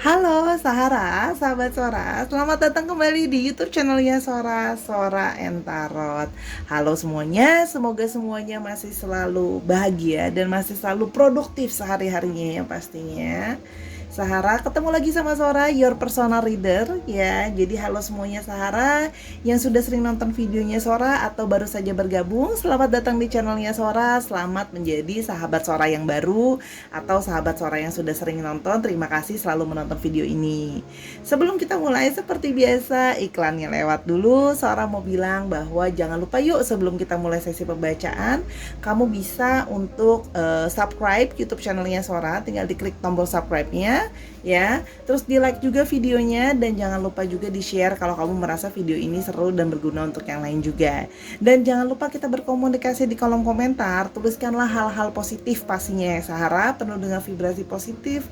Halo Sahara, sahabat Sora, selamat datang kembali di YouTube channelnya Sora and Tarot. Halo semuanya, semoga semuanya masih selalu bahagia dan masih selalu produktif sehari-harinya ya pastinya. Sahara ketemu lagi sama Sora, your personal reader ya. Jadi halo semuanya Sahara yang sudah sering nonton videonya Sora atau baru saja bergabung, selamat datang di channelnya Sora. Selamat menjadi sahabat Sora yang baru atau sahabat Sora yang sudah sering nonton. Terima kasih selalu menonton video ini. Sebelum kita mulai seperti biasa iklannya lewat dulu. Sora mau bilang bahwa jangan lupa yuk sebelum kita mulai sesi pembacaan, kamu bisa untuk subscribe YouTube channelnya Sora, tinggal diklik tombol subscribe-nya ya. Terus di like juga videonya dan jangan lupa juga di share kalau kamu merasa video ini seru dan berguna untuk yang lain juga. Dan jangan lupa kita berkomunikasi di kolom komentar, tuliskanlah hal-hal positif pastinya ya Sahara, penuh dengan vibrasi positif.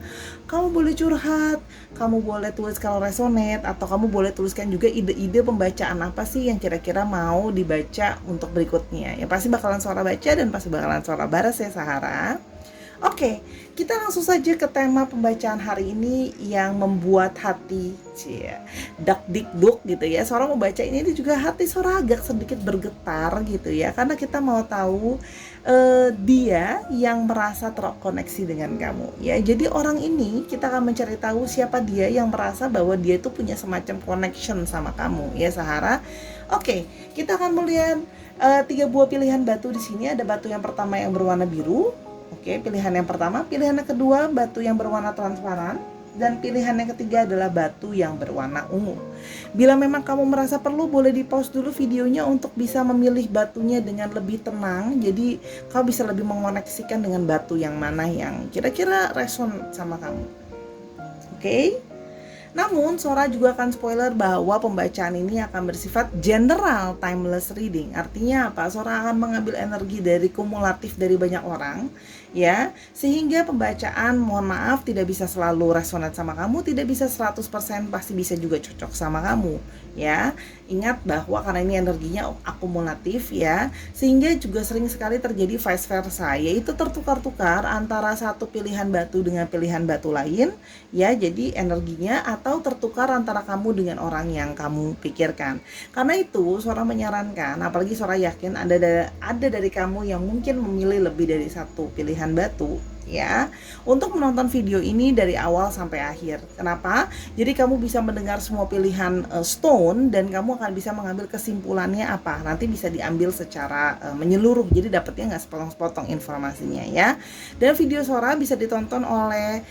Kamu boleh curhat, kamu boleh tulis kalau resonate, atau kamu boleh tuliskan juga ide-ide pembacaan apa sih yang kira-kira mau dibaca untuk berikutnya. Ya pasti bakalan Sora baca dan pasti bakalan Sora balas ya Sahara. Oke, kita langsung saja ke tema pembacaan hari ini yang membuat hati dak dikduk gitu ya. Sora mau baca ini juga hati Sora agak sedikit bergetar gitu ya, karena kita mau tahu dia yang merasa terkoneksi dengan kamu ya. Jadi orang ini kita akan mencari tahu siapa dia yang merasa bahwa dia itu punya semacam connection sama kamu ya Sahara. Oke, kita akan melihat 3 buah pilihan batu di sini. Ada batu yang pertama yang berwarna biru. Oke, pilihan yang pertama, pilihan yang kedua batu yang berwarna transparan, dan pilihan yang ketiga adalah batu yang berwarna ungu. Bila memang kamu merasa perlu, boleh di pause dulu videonya untuk bisa memilih batunya dengan lebih tenang. Jadi kamu bisa lebih mengoneksikan dengan batu yang mana yang kira-kira reson sama kamu. Oke? Namun, Sora juga akan spoiler bahwa pembacaan ini akan bersifat general timeless reading. Artinya apa? Sora akan mengambil energi dari kumulatif dari banyak orang, ya. Sehingga pembacaan, mohon maaf, tidak bisa selalu resonate sama kamu, tidak bisa 100% pasti bisa juga cocok sama kamu, ya. Ingat bahwa karena ini energinya akumulatif ya, sehingga juga sering sekali terjadi vice versa, yaitu tertukar-tukar antara satu pilihan batu dengan pilihan batu lain, ya. Jadi energinya atau tertukar antara kamu dengan orang yang kamu pikirkan. Karena itu Sora menyarankan, apalagi Sora yakin ada dari kamu yang mungkin memilih lebih dari satu pilihan batu ya, untuk menonton video ini dari awal sampai akhir. Kenapa? Jadi kamu bisa mendengar semua pilihan stone dan kamu akan bisa mengambil kesimpulannya apa. Nanti bisa diambil secara menyeluruh. Jadi dapetnya nggak sepotong-sepotong informasinya ya. Dan video Sora bisa ditonton oleh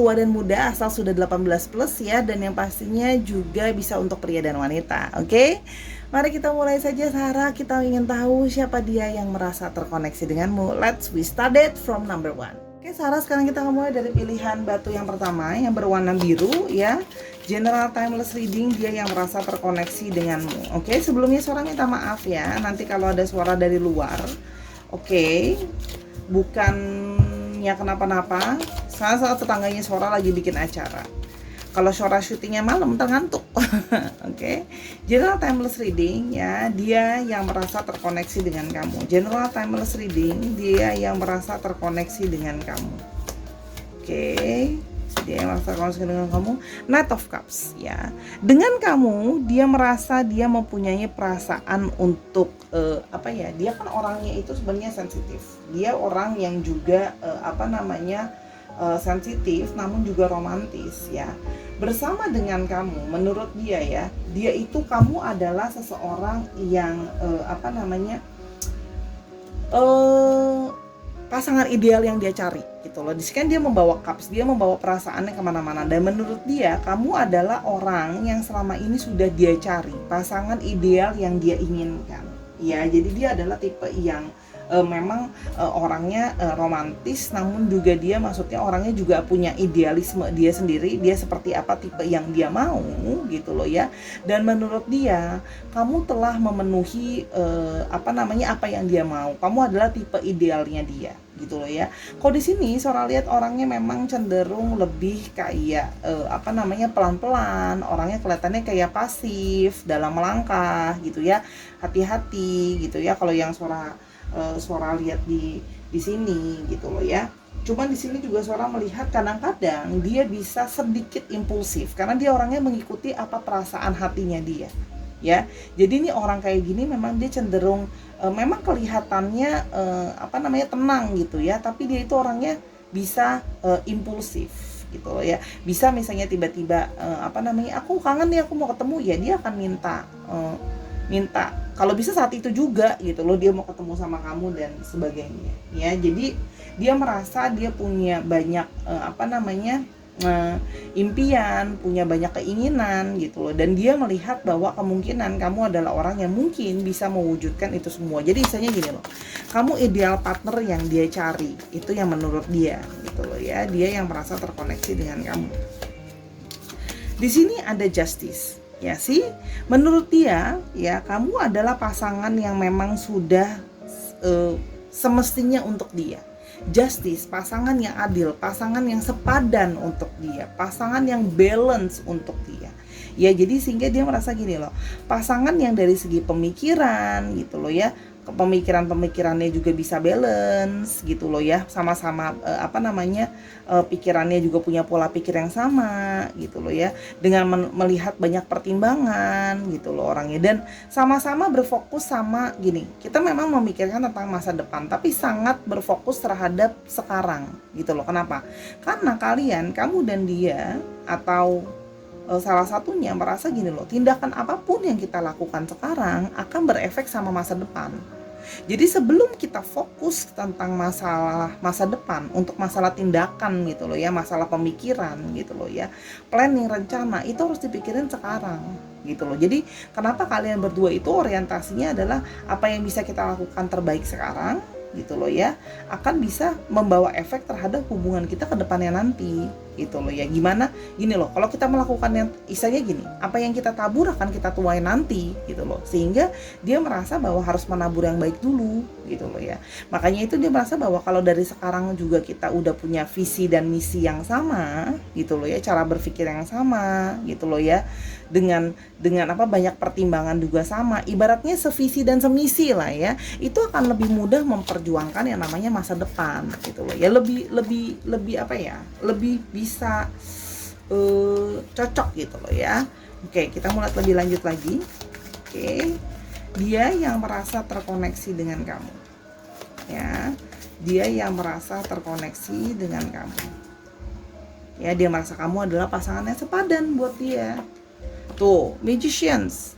tua dan muda asal sudah 18 plus ya, dan yang pastinya juga bisa untuk pria dan wanita. Oke? Mari kita mulai saja Sarah. Kita ingin tahu siapa dia yang merasa terkoneksi denganmu. Let's we start it from number 1. Oke Sarah, sekarang kita mulai dari pilihan batu yang pertama yang berwarna biru ya. General timeless reading, dia yang merasa terkoneksi denganmu. Oke, sebelumnya Sora minta maaf ya nanti kalau ada suara dari luar. Oke, bukannya kenapa-napa, saat tetangganya Sora lagi bikin acara. Kalau Sora syutingnya malam tergantuk. Oke. General timeless reading ya, dia yang merasa terkoneksi dengan kamu. General timeless reading, dia yang merasa terkoneksi dengan kamu. Oke. Dia yang merasa terkoneksi dengan kamu. Knight of Cups ya. Dengan kamu, dia merasa dia mempunyai perasaan untuk dia kan orangnya itu sebenarnya sensitif. Dia orang yang juga sensitif namun juga romantis ya. Bersama dengan kamu, menurut dia ya, dia itu kamu adalah seseorang yang pasangan ideal yang dia cari gitu loh. Di sini kan dia membawa cups, dia membawa perasaannya kemana-mana, dan menurut dia kamu adalah orang yang selama ini sudah dia cari, pasangan ideal yang dia inginkan ya. Jadi dia adalah tipe yang orangnya romantis, namun juga dia maksudnya orangnya juga punya idealisme dia sendiri, dia seperti apa tipe yang dia mau gitu loh ya. Dan menurut dia kamu telah memenuhi apa yang dia mau, kamu adalah tipe idealnya dia gitu loh ya. Kalau di sini Sora lihat orangnya memang cenderung lebih kayak pelan-pelan, orangnya kelihatannya kayak pasif dalam melangkah gitu ya, hati-hati gitu ya. Kalau yang Sora lihat di sini gitu loh ya. Cuman di sini juga seorang melihat kadang-kadang dia bisa sedikit impulsif karena dia orangnya mengikuti apa perasaan hatinya dia. Ya, jadi ini orang kayak gini memang dia cenderung memang kelihatannya tenang gitu ya, tapi dia itu orangnya bisa impulsif gitu loh ya. Bisa misalnya tiba-tiba aku kangen nih, aku mau ketemu, ya dia akan minta kalau bisa saat itu juga gitu loh, dia mau ketemu sama kamu dan sebagainya ya. Jadi dia merasa dia punya banyak impian, punya banyak keinginan gitu loh, dan dia melihat bahwa kemungkinan kamu adalah orang yang mungkin bisa mewujudkan itu semua. Jadi misalnya gini loh, kamu ideal partner yang dia cari, itu yang menurut dia gitu loh ya, dia yang merasa terkoneksi dengan kamu. Di sini ada justice. Ya sih, menurut dia ya kamu adalah pasangan yang memang sudah semestinya untuk dia. Justice, pasangan yang adil, pasangan yang sepadan untuk dia, pasangan yang balance untuk dia. Ya, jadi sehingga dia merasa gini loh, pasangan yang dari segi pemikiran gitu loh ya, pemikirannya juga bisa balance gitu loh ya, sama-sama pikirannya juga punya pola pikir yang sama gitu loh ya, dengan melihat banyak pertimbangan gitu loh orangnya, dan sama-sama berfokus sama gini, kita memang memikirkan tentang masa depan tapi sangat berfokus terhadap sekarang gitu loh. Kenapa? Karena kamu dan dia atau salah satunya merasa gini loh, tindakan apapun yang kita lakukan sekarang akan berefek sama masa depan. Jadi sebelum kita fokus tentang masalah masa depan, untuk masalah tindakan gitu loh ya, masalah pemikiran gitu loh ya, planning, rencana, itu harus dipikirin sekarang gitu loh. Jadi kenapa kalian berdua itu orientasinya adalah apa yang bisa kita lakukan terbaik sekarang gitu loh ya, akan bisa membawa efek terhadap hubungan kita ke depannya nanti gitu loh ya. Gimana gini loh, kalau kita melakukan yang istilahnya gini, apa yang kita tabur akan kita tuai nanti gitu loh, sehingga dia merasa bahwa harus menabur yang baik dulu gitu loh ya. Makanya itu dia merasa bahwa kalau dari sekarang juga kita udah punya visi dan misi yang sama gitu loh ya, cara berpikir yang sama gitu loh ya, dengan banyak pertimbangan juga sama, ibaratnya sevisi dan semisi lah ya, itu akan lebih mudah memperjuangkan yang namanya masa depan gitu loh ya, lebih lebih bisa cocok gitu loh ya. Oke, kita mulai lebih lanjut lagi. Oke, dia yang merasa terkoneksi dengan kamu ya, dia yang merasa terkoneksi dengan kamu ya, dia merasa kamu adalah pasangan yang sepadan buat dia. Tuh, magicians.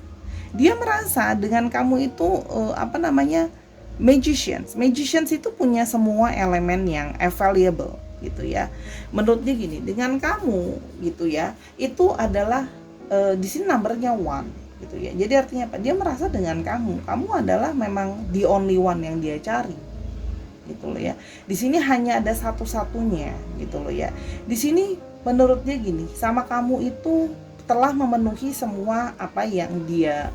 Dia merasa dengan kamu itu magicians itu punya semua elemen yang available gitu ya. Menurut dia gini, dengan kamu gitu ya, itu adalah di sini numbernya one gitu ya. Jadi artinya apa? Dia merasa dengan kamu adalah memang the only one yang dia cari gitu loh ya. Di sini hanya ada satu-satunya gitu loh ya. Di sini menurut dia gini, sama kamu itu telah memenuhi semua apa yang dia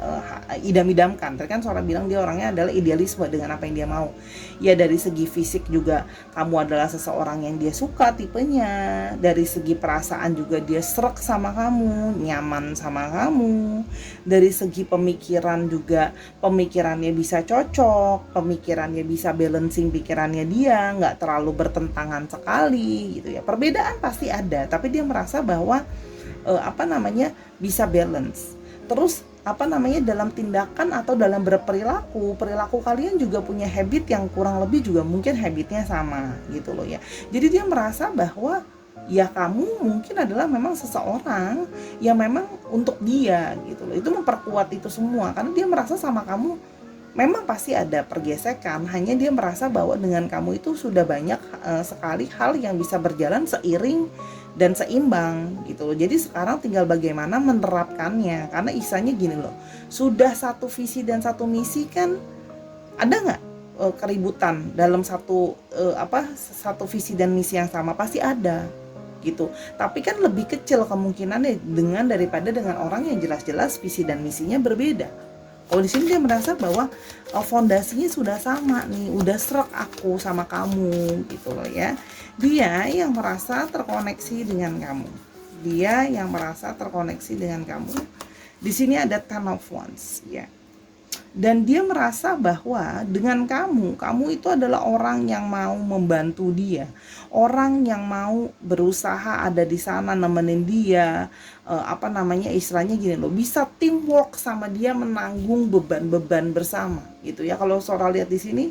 idam-idamkan. Tadi kan Sora bilang dia orangnya adalah idealisme dengan apa yang dia mau. Ya dari segi fisik juga kamu adalah seseorang yang dia suka tipenya. Dari segi perasaan juga dia srek sama kamu, nyaman sama kamu. Dari segi pemikiran juga, pemikirannya bisa cocok, pemikirannya bisa balancing pikirannya dia, nggak terlalu bertentangan sekali gitu ya. Perbedaan pasti ada, tapi dia merasa bahwa bisa balance. Terus dalam tindakan atau dalam perilaku kalian juga punya habit yang kurang lebih juga mungkin habitnya sama gitu loh ya. Jadi dia merasa bahwa ya kamu mungkin adalah memang seseorang yang memang untuk dia gitu loh. Itu memperkuat itu semua karena dia merasa sama kamu memang pasti ada pergesekan, hanya dia merasa bahwa dengan kamu itu sudah banyak sekali hal yang bisa berjalan seiring dan seimbang gitu loh. Jadi sekarang tinggal bagaimana menerapkannya, karena isanya gini loh, sudah satu visi dan satu misi kan, ada nggak keributan dalam satu visi dan misi yang sama? Pasti ada gitu. Tapi kan lebih kecil kemungkinannya daripada dengan orang yang jelas-jelas visi dan misinya berbeda. Kalau di sini dia merasa bahwa fondasinya sudah sama nih, udah serak aku sama kamu gitu loh ya. Dia yang merasa terkoneksi dengan kamu. Dia yang merasa terkoneksi dengan kamu. Di sini ada Ten of Wands ya. Dan dia merasa bahwa dengan kamu itu adalah orang yang mau membantu dia, orang yang mau berusaha ada di sana nemenin dia, istilahnya gini loh, bisa teamwork sama dia menanggung beban-beban bersama gitu ya. Kalau Sora lihat di sini,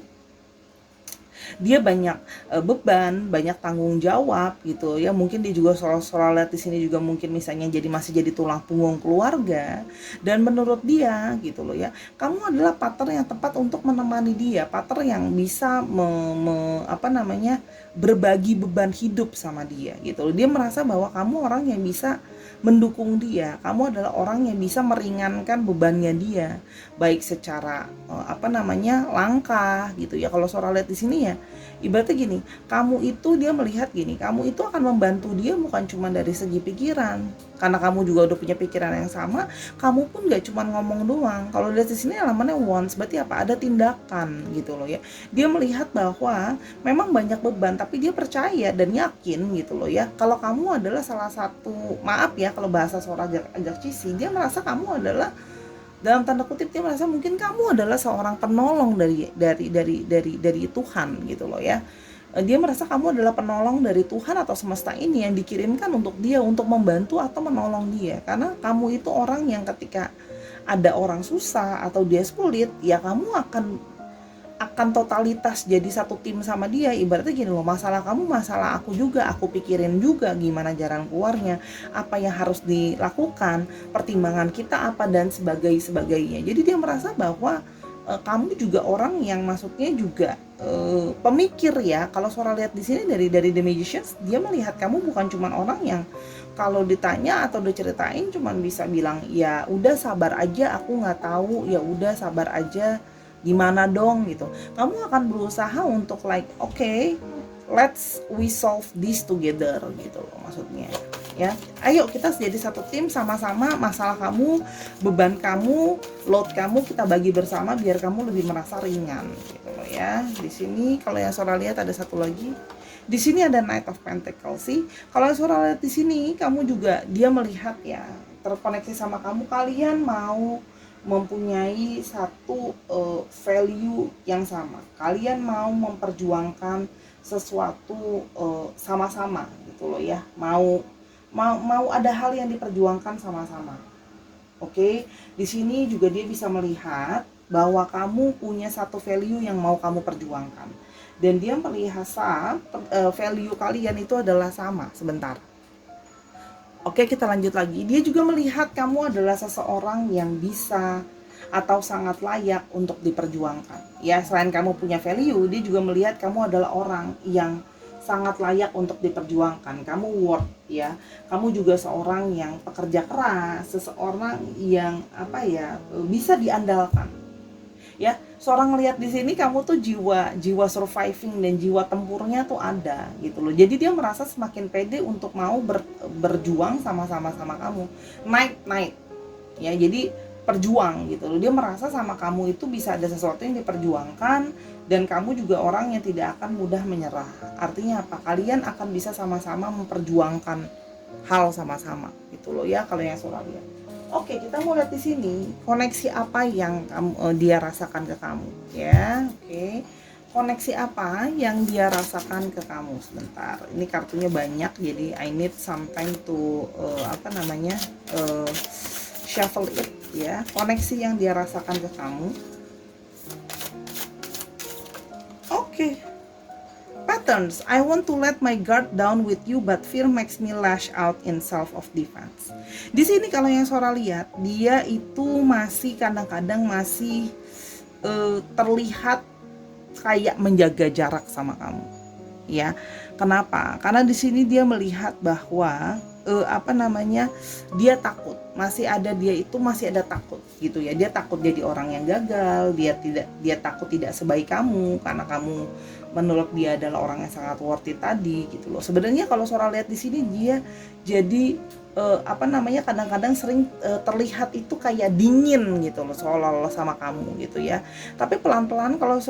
dia banyak beban, banyak tanggung jawab gitu ya. Mungkin dia juga soal lihat di sini juga mungkin misalnya masih jadi tulang punggung keluarga. Dan menurut dia gitu loh ya, kamu adalah partner yang tepat untuk menemani dia, partner yang bisa berbagi beban hidup sama dia gitu loh. Dia merasa bahwa kamu orang yang bisa mendukung dia, kamu adalah orang yang bisa meringankan bebannya dia, baik secara langkah gitu ya. Kalau Sora lihat di sini ya, ibaratnya gini, kamu itu, dia melihat gini, kamu itu akan membantu dia bukan cuma dari segi pikiran, karena kamu juga udah punya pikiran yang sama. Kamu pun gak cuma ngomong doang. Kalau lihat di sini elemennya wants, berarti apa? Ada tindakan gitu loh ya. Dia melihat bahwa memang banyak beban, tapi dia percaya dan yakin gitu loh ya, kalau kamu adalah salah satu, maaf ya kalau bahasa Sora agak cheesy, dia merasa kamu adalah, dalam tanda kutip, dia merasa mungkin kamu adalah seorang penolong dari Tuhan gitu loh ya. Dia merasa kamu adalah penolong dari Tuhan atau semesta ini yang dikirimkan untuk dia, untuk membantu atau menolong dia. Karena kamu itu orang yang ketika ada orang susah atau dia sulit, ya kamu akan totalitas jadi satu tim sama dia. Ibaratnya gini loh, masalah kamu masalah aku juga, aku pikirin juga gimana jalan keluarnya, apa yang harus dilakukan, pertimbangan kita apa, dan sebagainya. Jadi dia merasa bahwa kamu juga orang yang maksudnya juga pemikir ya. Kalau Sora lihat di sini dari The Magicians, dia melihat kamu bukan cuma orang yang kalau ditanya atau diceritain cuman bisa bilang ya udah sabar aja, aku nggak tahu, ya udah sabar aja, gimana dong gitu. Kamu akan berusaha untuk okay, let's we solve this together gitu loh maksudnya ya. Ayo kita jadi satu tim, sama-sama masalah kamu, beban kamu, load kamu kita bagi bersama biar kamu lebih merasa ringan gitu loh ya. Di sini kalau yang Sora lihat ada satu lagi. Di sini ada Knight of Pentacles sih. Kalau Sora lihat di sini, kamu juga, dia melihat ya, terkoneksi sama kamu, kalian mau mempunyai satu value yang sama. Kalian mau memperjuangkan sesuatu sama-sama gitu loh ya. Mau ada hal yang diperjuangkan sama-sama. Oke, di sini juga dia bisa melihat bahwa kamu punya satu value yang mau kamu perjuangkan. Dan dia melihat value kalian itu adalah sama. Sebentar. Oke, kita lanjut lagi. Dia juga melihat kamu adalah seseorang yang bisa atau sangat layak untuk diperjuangkan. Ya, selain kamu punya value, dia juga melihat kamu adalah orang yang sangat layak untuk diperjuangkan. Kamu worth ya. Kamu juga seorang yang pekerja keras, seseorang yang bisa diandalkan. Ya, seorang ngelihat di sini kamu tuh jiwa surviving dan jiwa tempurnya tuh ada gitu loh. Jadi dia merasa semakin pede untuk mau berjuang sama-sama kamu. Night ya, jadi perjuang gitu loh. Dia merasa sama kamu itu bisa ada sesuatu yang diperjuangkan, dan kamu juga orang yang tidak akan mudah menyerah. Artinya apa? Kalian akan bisa sama-sama memperjuangkan hal sama-sama gitu loh ya, kalau yang Sora lihat. Oke, kita mau lihat di sini koneksi apa yang dia rasakan ke kamu ya. Oke, koneksi apa yang dia rasakan ke kamu. Sebentar, ini kartunya banyak, jadi I need some time to shuffle it ya. Koneksi yang dia rasakan ke kamu. Oke. Patterns. I want to let my guard down with you, but fear makes me lash out in self of defense. Di sini kalau yang Sora lihat, dia itu masih kadang-kadang masih terlihat kayak menjaga jarak sama kamu. Ya. Kenapa? Karena di sini dia melihat bahwa dia takut, masih ada takut gitu ya. Dia takut jadi orang yang gagal, dia takut tidak sebaik kamu karena kamu menurut dia adalah orang yang sangat worth it tadi gitu loh. Sebenarnya kalau Sora lihat di sini, dia jadi apa namanya, kadang-kadang sering terlihat itu kayak dingin gitu loh, seolah-olah sama kamu gitu ya. Tapi pelan-pelan kalau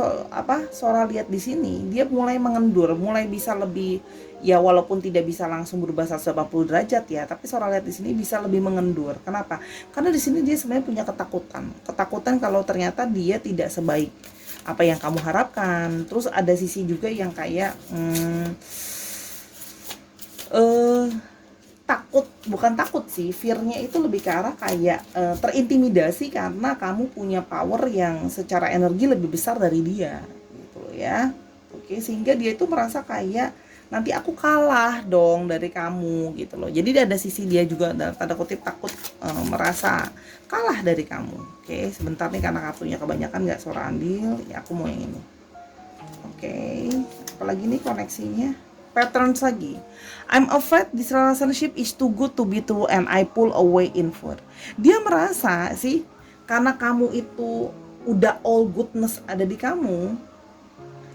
Sora lihat di sini, dia mulai mengendur, mulai bisa lebih, ya walaupun tidak bisa langsung berubah 180 derajat ya, tapi Sora lihat di sini bisa lebih mengendur. Kenapa? Karena di sini dia sebenarnya punya ketakutan. Ketakutan kalau ternyata dia tidak sebaik apa yang kamu harapkan. Terus ada sisi juga yang kayak eh takut, bukan takut sih, fear-nya itu lebih ke arah kayak terintimidasi karena kamu punya power yang secara energi lebih besar dari dia gitu loh ya. Oke, sehingga dia itu merasa kayak nanti aku kalah dong dari kamu gitu loh. Jadi ada sisi dia juga dalam tanda kutip takut, merasa kalah dari kamu. Oke, sebentar nih karena kartunya kebanyakan nggak Sora ambil, ya aku mau yang ini. Oke, apalagi nih koneksinya, patterns lagi. I'm afraid this relationship is too good to be true and I pull away inward. Dia merasa sih karena kamu itu udah all goodness ada di kamu,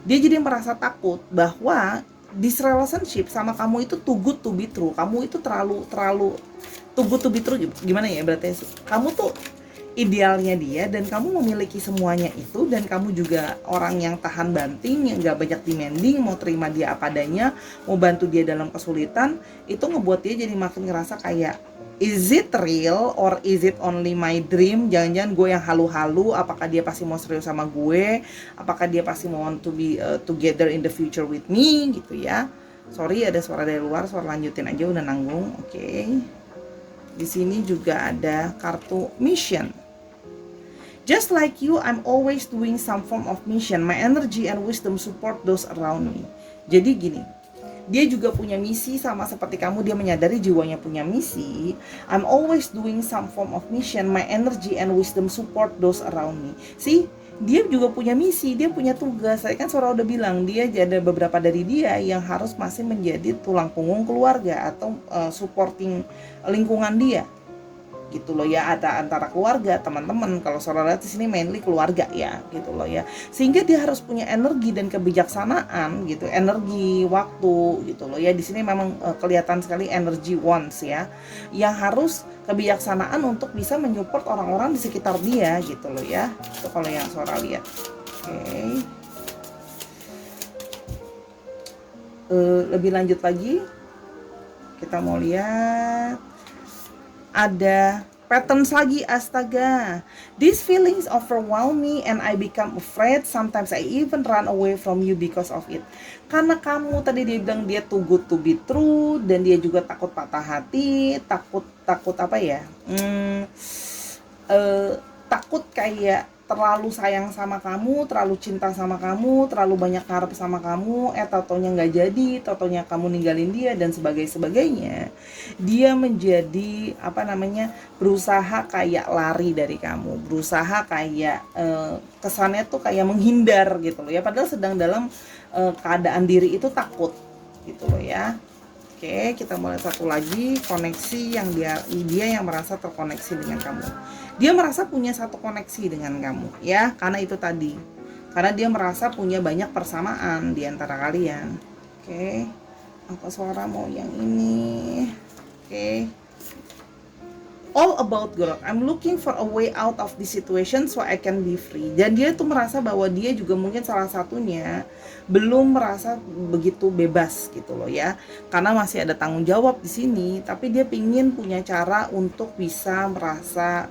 dia jadi merasa takut bahwa this relationship sama kamu itu too good to be true. Kamu itu terlalu terlalu too good to be true, gimana ya berarti, kamu tuh idealnya dia dan kamu memiliki semuanya itu, dan kamu juga orang yang tahan banting, yang gak banyak demanding, mau terima dia apa adanya, mau bantu dia dalam kesulitan. Itu ngebuat dia jadi makin ngerasa kayak, is it real or is it only my dream? Jangan-jangan gue yang halu-halu, apakah dia pasti mau serius sama gue, apakah dia pasti mau want to be together in the future with me gitu ya. Sorry ada suara dari luar, suara lanjutin aja udah nanggung. Oke. Di sini juga ada kartu mission. Just like you, I'm always doing some form of mission. My energy and wisdom support those around me. Jadi gini, dia juga punya misi sama seperti kamu. Dia menyadari jiwanya punya misi. I'm always doing some form of mission. My energy and wisdom support those around me. See, dia juga punya misi, dia punya tugas. Saya kan Sora udah bilang, dia ada beberapa dari dia yang harus masih menjadi tulang punggung keluarga atau supporting lingkungan dia gitu loh ya, ada antara keluarga, teman-teman. Kalau Sora lihat di sini mainly keluarga ya gitu loh ya, sehingga dia harus punya energi dan kebijaksanaan gitu, energi, waktu gitu loh ya. Di sini memang kelihatan sekali energi wands ya, yang harus kebijaksanaan untuk bisa menyupport orang-orang di sekitar dia gitu loh ya. Itu kalau yang Sora lihat. Oke. Lebih lanjut lagi kita mau lihat ada patterns lagi. Astaga, these feelings overwhelm me and I become afraid, sometimes I even run away from you because of it. Karena kamu tadi dia bilang dia too good to be true, dan dia juga takut patah hati, takut apa ya, takut kayak terlalu sayang sama kamu, terlalu cinta sama kamu, terlalu banyak harap sama kamu, tatonya nggak jadi, tatonya kamu ninggalin dia dan sebagainya. Dia menjadi apa namanya, berusaha kayak lari dari kamu, berusaha kayak kesannya tuh kayak menghindar gitu loh ya, padahal sedang dalam keadaan diri itu takut gitu loh ya. Oke, kita mulai satu lagi koneksi yang dia yang merasa terkoneksi dengan kamu. Dia merasa punya satu koneksi dengan kamu ya, karena itu tadi. Karena dia merasa punya banyak persamaan di antara kalian. Oke. Apa Sora mau yang ini? Oke. All about growth. I'm looking for a way out of this situation so I can be free. Dan dia tuh merasa bahwa dia juga mungkin salah satunya belum merasa begitu bebas gitu loh ya, karena masih ada tanggung jawab di sini. Tapi dia pingin punya cara untuk bisa merasa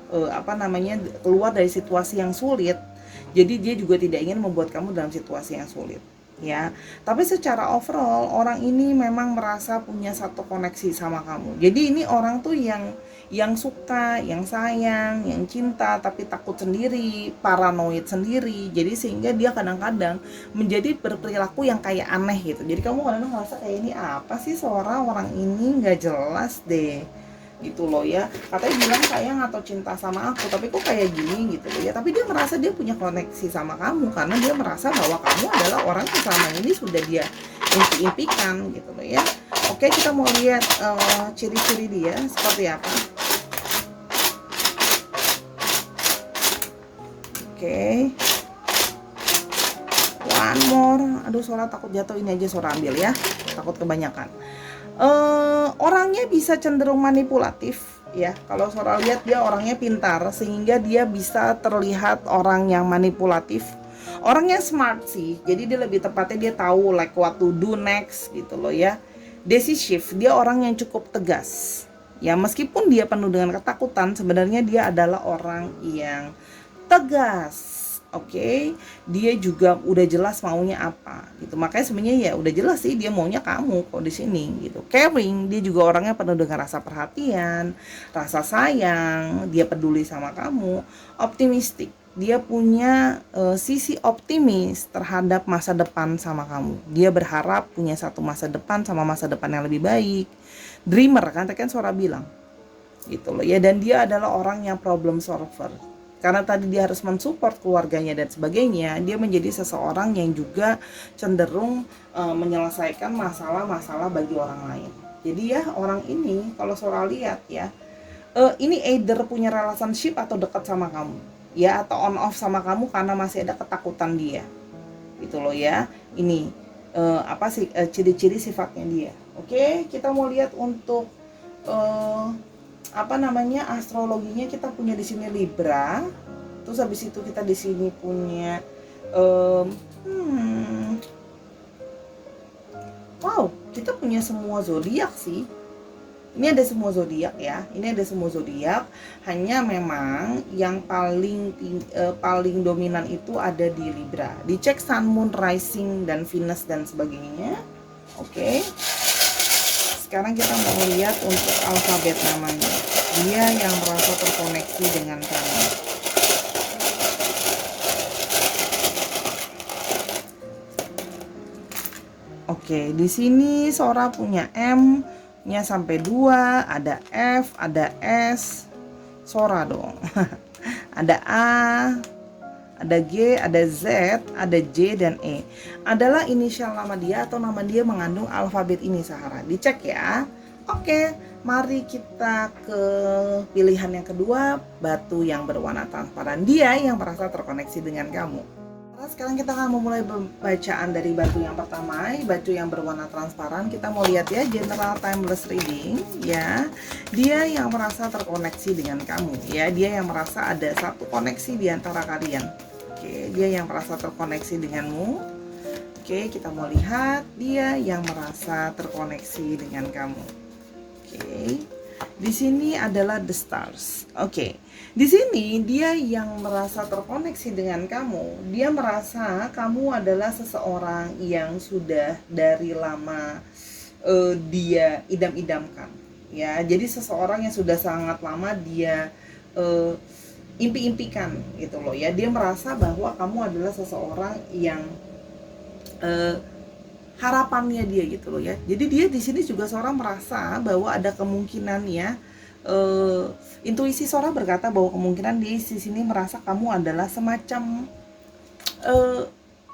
keluar dari situasi yang sulit. Jadi dia juga tidak ingin membuat kamu dalam situasi yang sulit ya. Tapi secara overall orang ini memang merasa punya satu koneksi sama kamu. Jadi ini orang tuh yang suka, yang sayang, yang cinta, tapi takut sendiri, paranoid sendiri. Jadi sehingga dia kadang-kadang menjadi berperilaku yang kayak aneh gitu. Jadi kamu kadang-kadang ngerasa kayak, ini apa sih Sora, orang ini nggak jelas deh gitu loh ya. Katanya bilang sayang atau cinta sama aku, tapi kok kayak gini gitu loh ya. Tapi dia merasa dia punya koneksi sama kamu karena dia merasa bahwa kamu adalah orang yang selama ini sudah dia impi-impikan gitu loh ya. Oke, kita mau lihat ciri-ciri dia seperti apa. Oke. One more. Aduh, Sora takut jatuh, ini aja Sora ambil ya. Takut kebanyakan. Orangnya bisa cenderung manipulatif ya. Kalau Sora lihat dia orangnya pintar sehingga dia bisa terlihat orang yang manipulatif. Orangnya smart sih. Jadi dia lebih tepatnya dia tahu like what to do next gitu loh ya. Decisive, dia orang yang cukup tegas. Ya, meskipun dia penuh dengan ketakutan, sebenarnya dia adalah orang yang tegas. Oke, dia juga udah jelas maunya apa gitu. Makanya sebenarnya ya udah jelas sih dia maunya kamu kok di sini gitu. Caring, dia juga orangnya penuh dengan rasa perhatian, rasa sayang, dia peduli sama kamu. Optimistik, dia punya sisi optimis terhadap masa depan sama kamu. Dia berharap punya satu masa depan sama masa depan yang lebih baik. Dreamer kan, tadi kan Sora bilang gitu loh ya. Dan dia adalah orang yang problem solver, karena tadi dia harus mensupport keluarganya dan sebagainya. Dia menjadi seseorang yang juga cenderung menyelesaikan masalah-masalah bagi orang lain. Jadi ya orang ini kalau Sora lihat ya, ini either punya relationship atau dekat sama kamu ya, atau on off sama kamu karena masih ada ketakutan dia gitu loh ya. Ini apa sih ciri-ciri sifatnya dia. Oke, kita mau lihat untuk apa namanya astrologinya. Kita punya di sini Libra, terus habis itu kita di sini punya wow, kita punya semua zodiak sih. Ini ada semua zodiak ya, ini ada semua zodiak. Hanya memang yang paling dominan itu ada di Libra. Dicek Sun, Moon, Rising dan Venus dan sebagainya. Oke. Sekarang kita mau lihat untuk alfabet namanya. Dia yang merasa terkoneksi dengan kamu. Oke, di sini Sora punya M-nya sampai 2, ada F, ada S. Sora dong. Ada A, ada G, ada Z, ada J dan E. Adalah inisial nama dia atau nama dia mengandung alfabet ini, Sahara. Dicek ya. Oke, mari kita ke pilihan yang kedua, batu yang berwarna transparan. Dia yang merasa terkoneksi dengan kamu. Sekarang kita akan memulai bacaan dari batu yang pertama, batu yang berwarna transparan. Kita mau lihat ya, general timeless reading ya. Dia yang merasa terkoneksi dengan kamu ya. Dia yang merasa ada satu koneksi di antara kalian. Oke, dia yang merasa terkoneksi denganmu. Oke, kita mau lihat dia yang merasa terkoneksi dengan kamu. Oke. Di sini adalah the stars. Oke. Di sini dia yang merasa terkoneksi dengan kamu. Dia merasa kamu adalah seseorang yang sudah dari lama dia idam-idamkan. Ya, jadi seseorang yang sudah sangat lama dia impi-impikan gitu loh ya. Dia merasa bahwa kamu adalah seseorang yang harapannya dia gitu loh ya. Jadi dia di sini juga seorang merasa bahwa ada kemungkinan ya, intuisi Sora berkata bahwa kemungkinan dia di sini merasa kamu adalah semacam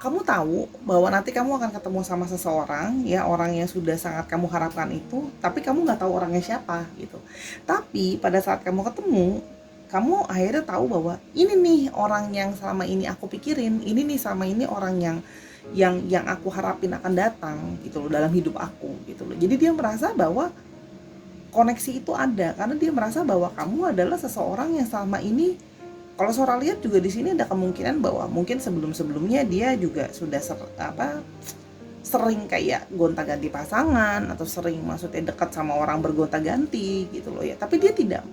kamu tahu bahwa nanti kamu akan ketemu sama seseorang ya, orang yang sudah sangat kamu harapkan itu, tapi kamu nggak tahu orangnya siapa gitu. Tapi pada saat kamu ketemu, kamu akhirnya tahu bahwa ini nih orang yang selama ini aku pikirin, ini nih sama ini orang yang aku harapin akan datang gitu loh dalam hidup aku gitu loh. Jadi dia merasa bahwa koneksi itu ada karena dia merasa bahwa kamu adalah seseorang yang selama ini, kalau Sora lihat juga di sini ada kemungkinan bahwa mungkin sebelum-sebelumnya dia juga sudah sering kayak gonta-ganti pasangan atau sering maksudnya dekat sama orang bergonta-ganti gitu loh ya. Tapi dia tidak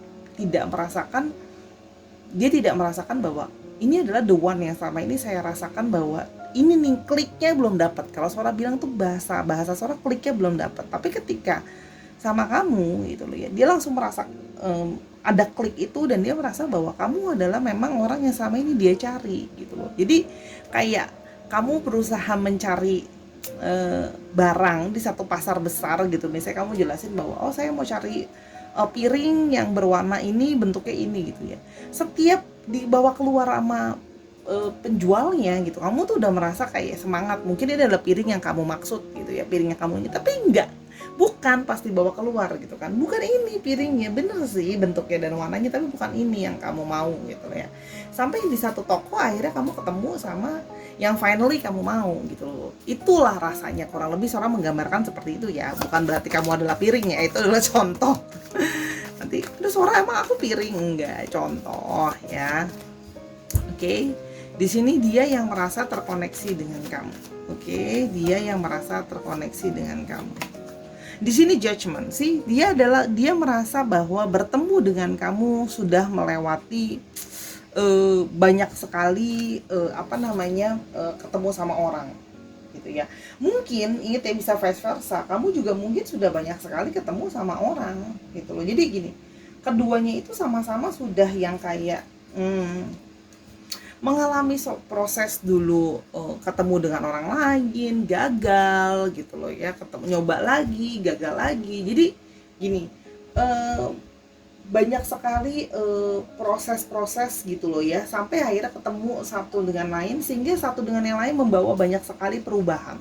merasakan bahwa ini adalah the one yang selama ini saya rasakan bahwa ini nih kliknya belum dapat. Kalau Sora bilang tuh bahasa Sora kliknya belum dapat. Tapi ketika sama kamu gitu loh ya, dia langsung merasa ada klik itu dan dia merasa bahwa kamu adalah memang orang yang selama ini dia cari gitu loh. Jadi kayak kamu berusaha mencari barang di satu pasar besar gitu. Misalnya kamu jelasin bahwa oh saya mau cari piring yang berwarna ini, bentuknya ini gitu ya. Setiap dibawa keluar sama penjualnya gitu, kamu tuh udah merasa kayak semangat, mungkin ini adalah piring yang kamu maksud gitu ya, piringnya kamu ini, tapi enggak, bukan pas dibawa keluar gitu kan, bukan ini piringnya, bener sih bentuknya dan warnanya, tapi bukan ini yang kamu mau gitu ya. Sampai di satu toko akhirnya kamu ketemu sama yang finally kamu mau gitu loh. Itulah rasanya, kurang lebih seorang menggambarkan seperti itu ya. Bukan berarti kamu adalah piring ya, itu adalah contoh. Nanti ada suara emang aku piring, enggak, contoh ya. Oke. Di sini dia yang merasa terkoneksi dengan kamu. Oke, dia yang merasa terkoneksi dengan kamu. Di sini judgment sih, dia merasa bahwa bertemu dengan kamu sudah melewati banyak sekali ketemu sama orang gitu ya. Mungkin ingat ya, bisa vice versa, kamu juga mungkin sudah banyak sekali ketemu sama orang gitu loh. Jadi gini, keduanya itu sama-sama sudah yang kayak mengalami proses dulu, ketemu dengan orang lain, gagal gitu loh ya, ketemu, nyoba lagi, gagal lagi. Jadi gini, banyak sekali proses-proses gitu loh ya, sampai akhirnya ketemu satu dengan lain, sehingga satu dengan yang lain membawa banyak sekali perubahan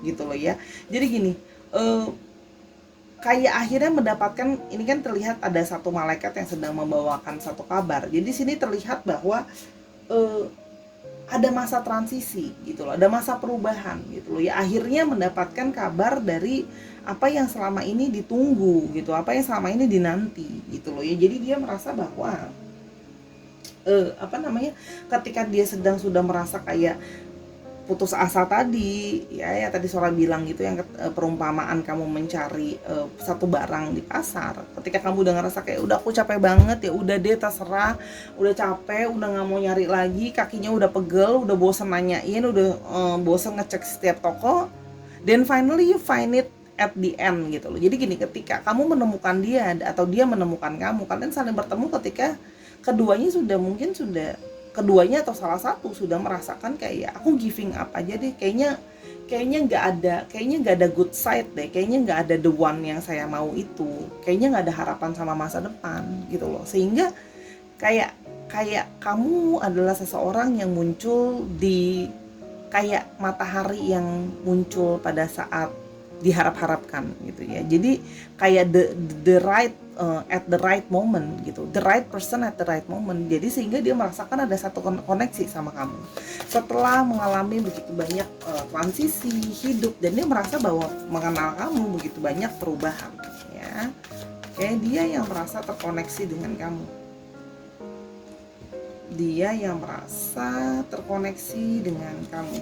gitu loh ya. Jadi gini, kayak akhirnya mendapatkan, ini kan terlihat ada satu malaikat yang sedang membawakan satu kabar. Jadi sini terlihat bahwa ada masa transisi gitu loh, ada masa perubahan gitu loh ya. Akhirnya mendapatkan kabar dari apa yang selama ini ditunggu gitu, apa yang selama ini dinanti gitu loh ya. Jadi dia merasa bahwa ketika dia sudah merasa kayak putus asa tadi ya tadi Sora bilang gitu, yang perumpamaan kamu mencari satu barang di pasar. Ketika kamu udah ngerasa kayak udah aku capek banget, ya udah deh terserah, udah capek, udah nggak mau nyari lagi, kakinya udah pegel, udah bosen nanyain, udah bosen ngecek setiap toko, then finally you find it at the end gitu loh. Jadi gini, ketika kamu menemukan dia atau dia menemukan kamu, kalian saling bertemu ketika keduanya atau salah satu sudah merasakan kayak aku giving up aja deh, kayaknya nggak ada good side deh, kayaknya nggak ada the one yang saya mau itu, kayaknya nggak ada harapan sama masa depan gitu loh. Sehingga kayak kamu adalah seseorang yang muncul di kayak matahari yang muncul pada saat diharap-harapkan gitu ya. Jadi kayak the right at the right moment gitu, the right person at the right moment. Jadi sehingga dia merasakan ada satu koneksi sama kamu setelah mengalami begitu banyak transisi hidup, dan dia merasa bahwa mengenal kamu begitu banyak perubahan ya. Kayak dia yang merasa terkoneksi dengan kamu, dia yang merasa terkoneksi dengan kamu.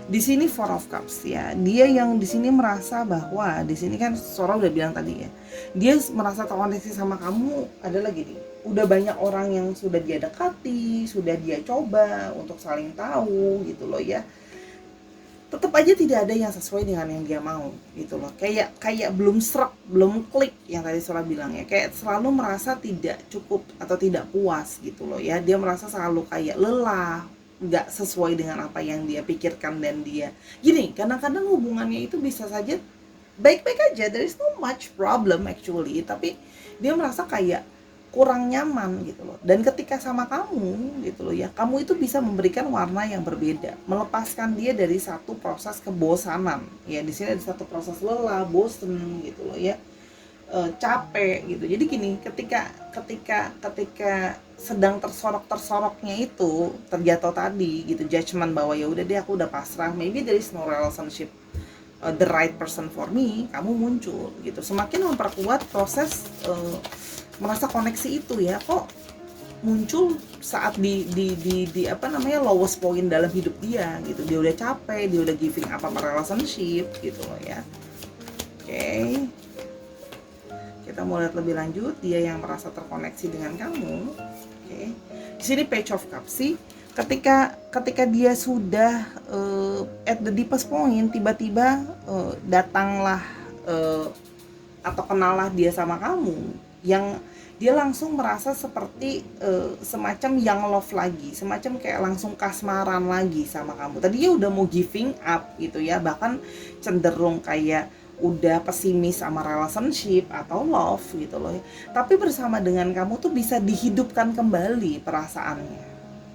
Di sini Four of Cups ya, dia yang di sini merasa bahwa di sini kan Sora udah bilang tadi ya, dia merasa terkoneksi sama kamu adalah gini, udah banyak orang yang sudah dia dekati, sudah dia coba untuk saling tahu gitu loh ya. Tetap aja tidak ada yang sesuai dengan yang dia mau gitu loh. Kayak belum serak, belum klik yang tadi Sora bilang ya. Kayak selalu merasa tidak cukup atau tidak puas gitu loh ya. Dia merasa selalu kayak lelah, nggak sesuai dengan apa yang dia pikirkan. Dan dia gini, kadang-kadang hubungannya itu bisa saja baik-baik aja, there is no much problem actually, tapi dia merasa kayak kurang nyaman gitu loh. Dan ketika sama kamu gitu loh ya, kamu itu bisa memberikan warna yang berbeda, melepaskan dia dari satu proses kebosanan ya. Di sini ada satu proses lelah, bosen gitu loh ya, capek gitu. Jadi gini, ketika sedang tersoroknya itu terjatuh tadi gitu, judgment bahwa ya udah deh aku udah pasrah, maybe there is no relationship, the right person for me, kamu muncul gitu, semakin memperkuat proses merasa koneksi itu ya. Kok muncul saat di lowest point dalam hidup dia gitu, dia udah capek, dia udah giving up sama relationship gitu loh ya. Oke. Kita mau lihat lebih lanjut, dia yang merasa terkoneksi dengan kamu. Oke. Di sini Page of Cups sih. Ketika dia sudah at the deepest point, tiba-tiba datanglah atau kenallah dia sama kamu, yang dia langsung merasa seperti semacam young love lagi, semacam kayak langsung kasmaran lagi sama kamu. Tadinya udah mau giving up gitu ya, bahkan cenderung kayak udah pesimis sama relationship atau love gitu loh. Tapi bersama dengan kamu tuh bisa dihidupkan kembali perasaannya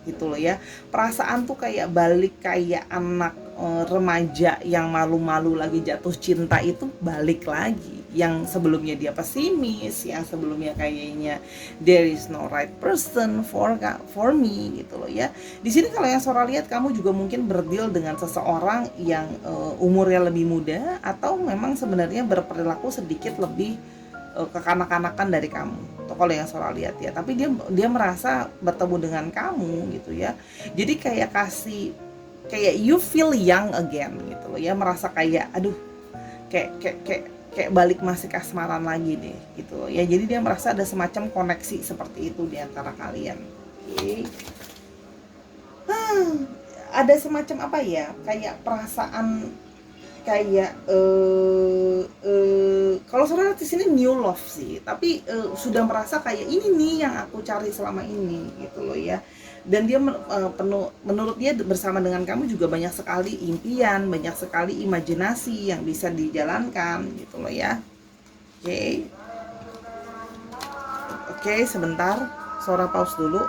gitu loh ya. Perasaan tuh kayak balik, kayak anak remaja yang malu-malu lagi jatuh cinta itu balik lagi yang sebelumnya dia pesimis, yang sebelumnya kayaknya there is no right person for me gitu loh ya. Di sini kalau yang Sora lihat, kamu juga mungkin berdeal dengan seseorang yang umurnya lebih muda, atau memang sebenarnya berperilaku sedikit lebih kekanak-kanakan dari kamu. Tuh kalau yang Sora lihat ya. Tapi dia merasa bertemu dengan kamu gitu ya. Jadi kayak you feel young again gitu loh ya, merasa kayak aduh, kayak balik masih kasmaran lagi deh gitu loh ya. Jadi dia merasa ada semacam koneksi seperti itu di antara kalian. Oke. Ada semacam apa ya, kayak perasaan kayak kalau saudara di sini new love sih, tapi sudah merasa kayak ini nih yang aku cari selama ini gitu loh ya. Dan dia menurut dia bersama dengan kamu juga banyak sekali impian, banyak sekali imajinasi yang bisa dijalankan gitu loh ya. Oke. Oke, sebentar, Sora pause dulu.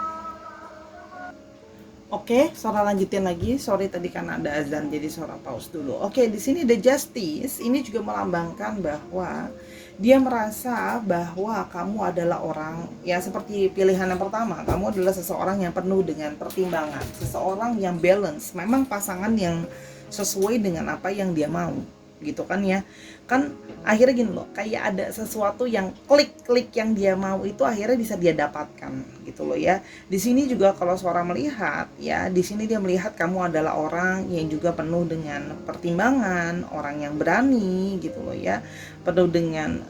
Oke, Sora lanjutin lagi. Sorry tadi kan ada azan, jadi Sora pause dulu. Oke, di sini the justice ini juga melambangkan bahwa dia merasa bahwa kamu adalah orang yang seperti pilihan yang pertama. Kamu adalah seseorang yang penuh dengan pertimbangan, seseorang yang balance. Memang pasangan yang sesuai dengan apa yang dia mau, gitu kan ya. Kan akhirnya gini loh, kayak ada sesuatu yang klik yang dia mau itu akhirnya bisa dia dapatkan gitu loh ya. Di sini juga kalau Sora melihat ya, di sini dia melihat kamu adalah orang yang juga penuh dengan pertimbangan, orang yang berani gitu loh ya, penuh dengan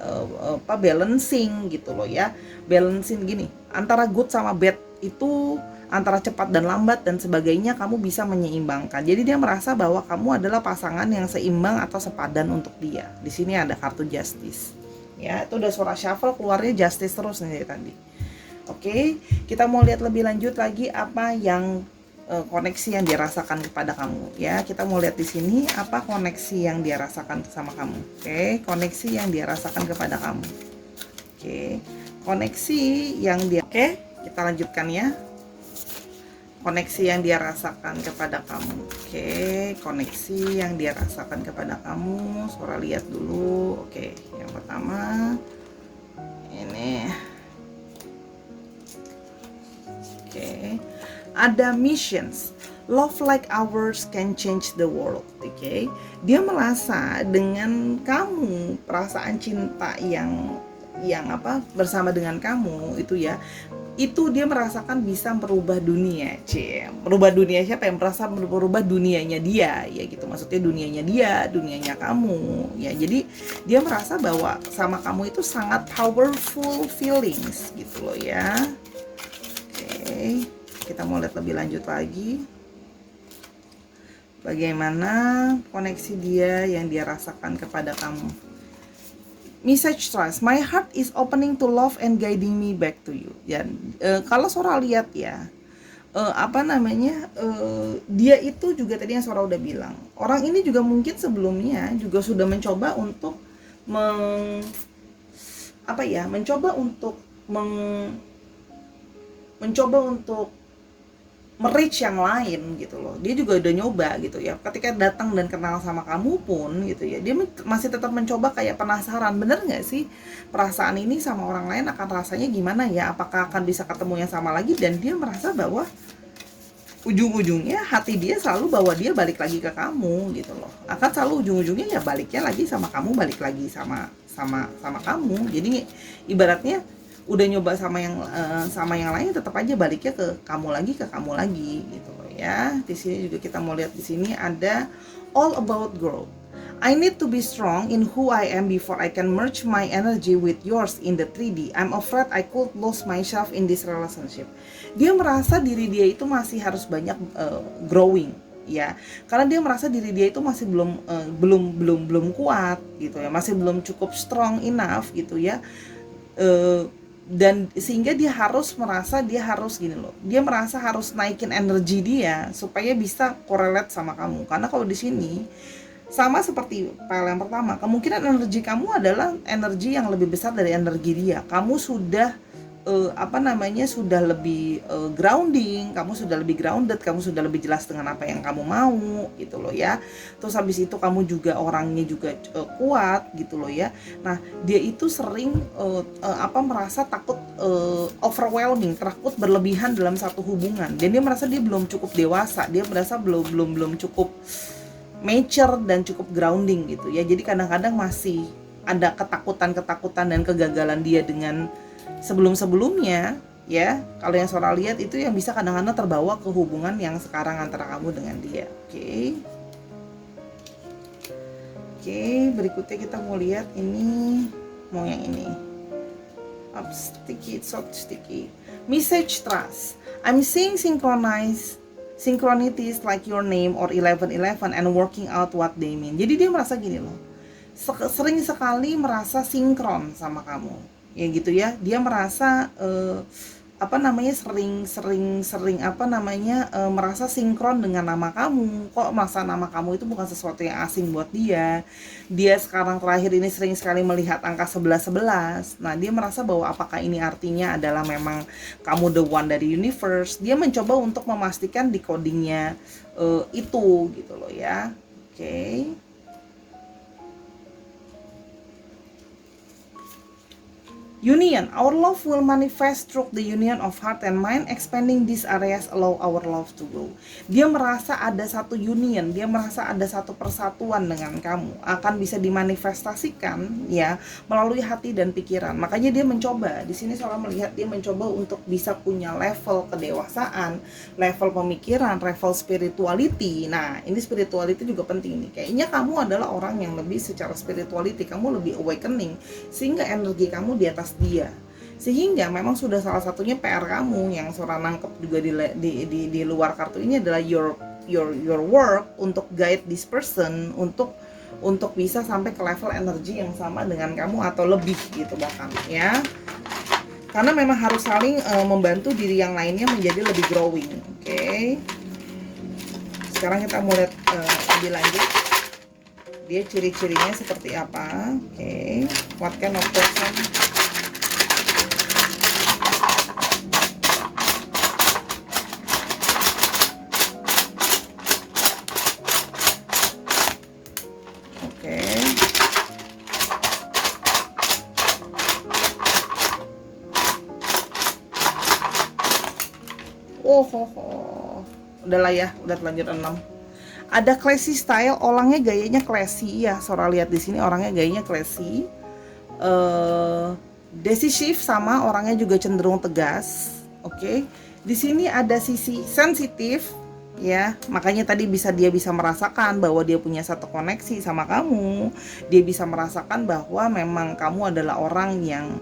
balancing gitu loh ya. Balancing gini, antara good sama bad itu, antara cepat dan lambat dan sebagainya, kamu bisa menyeimbangkan. Jadi dia merasa bahwa kamu adalah pasangan yang seimbang atau sepadan untuk dia. Di sini ada kartu justice. Ya, itu udah Sora shuffle, keluarnya justice terus nih dari tadi. Oke, kita mau lihat lebih lanjut lagi apa yang koneksi yang dia rasakan kepada kamu ya. Kita mau lihat di sini apa koneksi yang dia rasakan sama kamu. Oke, koneksi yang dia rasakan kepada kamu. Oke, koneksi yang dia. Oke, kita lanjutkan ya. Koneksi yang dia rasakan kepada kamu. Oke, koneksi yang dia rasakan kepada kamu. Sora lihat dulu. Oke, yang pertama ini. Oke, ada missions. Love like ours can change the world. Oke, dia merasa dengan kamu, perasaan cinta yang bersama dengan kamu itu ya, itu dia merasakan bisa merubah dunia. Merubah dunia siapa? Yang merasa merubah dunianya dia ya gitu, maksudnya dunianya dia, dunianya kamu ya. Jadi dia merasa bahwa sama kamu itu sangat powerful feelings gitu loh ya. Oke, kita mau lihat lebih lanjut lagi bagaimana koneksi dia yang dia rasakan kepada kamu. Message trust, my heart is opening to love and guiding me back to you. Ya, kalau Sora lihat ya, dia itu juga tadi yang Sora udah bilang, orang ini juga mungkin sebelumnya juga sudah mencoba untuk mencoba untuk merich yang lain gitu loh. Dia juga udah nyoba gitu ya. Ketika datang dan kenal sama kamu pun gitu ya, dia masih tetap mencoba, kayak penasaran, bener nggak sih perasaan ini sama orang lain akan rasanya gimana ya, apakah akan bisa ketemu yang sama lagi. Dan dia merasa bahwa ujung-ujungnya hati dia selalu bahwa dia balik lagi ke kamu gitu loh. Akan selalu ujung-ujungnya ya baliknya lagi sama kamu, balik lagi sama kamu. Jadi ibaratnya udah nyoba sama yang lain, tetap aja baliknya ke kamu lagi gitu loh ya. Di sini juga kita mau lihat, di sini ada all about growth. I need to be strong in who I am before I can merge my energy with yours in the 3D. I'm afraid I could lose myself in this relationship. Dia merasa diri dia itu masih harus banyak growing ya, karena dia merasa diri dia itu masih belum kuat gitu ya, masih belum cukup strong enough gitu ya. Dan sehingga dia merasa gini loh, dia merasa harus naikin energi dia supaya bisa correlate sama kamu. Karena kalau di sini sama seperti file yang pertama, kemungkinan energi kamu adalah energi yang lebih besar dari energi dia. Kamu sudah apa namanya, sudah lebih grounding, kamu sudah lebih grounded, kamu sudah lebih jelas dengan apa yang kamu mau gitu loh ya. Terus habis itu kamu juga orangnya juga kuat gitu loh ya. Nah, dia itu sering apa, merasa takut overwhelming, takut berlebihan dalam satu hubungan. Dan dia merasa dia belum cukup dewasa, dia merasa belum cukup mature dan cukup grounding gitu ya. Jadi kadang-kadang masih ada ketakutan dan kegagalan dia dengan sebelum-sebelumnya ya. Kalau yang Sora lihat itu yang bisa kadang-kadang terbawa ke hubungan yang sekarang antara kamu dengan dia. Oke, berikutnya kita mau lihat ini, mau yang ini. Up sticky, it's so sticky. Message trust. I'm seeing synchronities like your name or 1111 and working out what they mean. Jadi dia merasa gini loh, sering sekali merasa sinkron sama kamu ya gitu ya. Dia merasa apa namanya, sering apa namanya, merasa sinkron dengan nama kamu. Kok merasa nama kamu itu bukan sesuatu yang asing buat dia. Dia sekarang terakhir ini sering sekali melihat angka 1111. Nah, dia merasa bahwa apakah ini artinya adalah memang kamu the one dari universe. Dia mencoba untuk memastikan decodingnya itu gitu loh ya. Union, our love will manifest through the union of heart and mind, expanding these areas allow our love to grow. Dia merasa ada satu union, dia merasa ada satu persatuan dengan kamu, akan bisa dimanifestasikan ya melalui hati dan pikiran. Makanya dia mencoba, di sini seorang melihat dia mencoba untuk bisa punya level kedewasaan, level pemikiran, level spirituality. Nah, ini spirituality juga penting nih. Kayaknya kamu adalah orang yang lebih secara spirituality, kamu lebih awakening, sehingga energi kamu di atas dia. Sehingga memang sudah salah satunya PR kamu yang Sora nangkep juga di luar kartu ini adalah your work untuk guide this person untuk bisa sampai ke level energi yang sama dengan kamu atau lebih gitu bahkan ya. Karena memang harus saling membantu diri yang lainnya menjadi lebih growing. Sekarang kita mau lihat lebih lanjut dia ciri-cirinya seperti apa. What kind of person? Udahlah ya, udah terlanjur 6. Ada classy style, orangnya gayanya classy ya. Sora lihat di sini orangnya gayanya classy. Decisive sama orangnya juga cenderung tegas. Di sini ada sisi sensitif ya. Makanya tadi dia bisa merasakan bahwa dia punya satu koneksi sama kamu. Dia bisa merasakan bahwa memang kamu adalah orang yang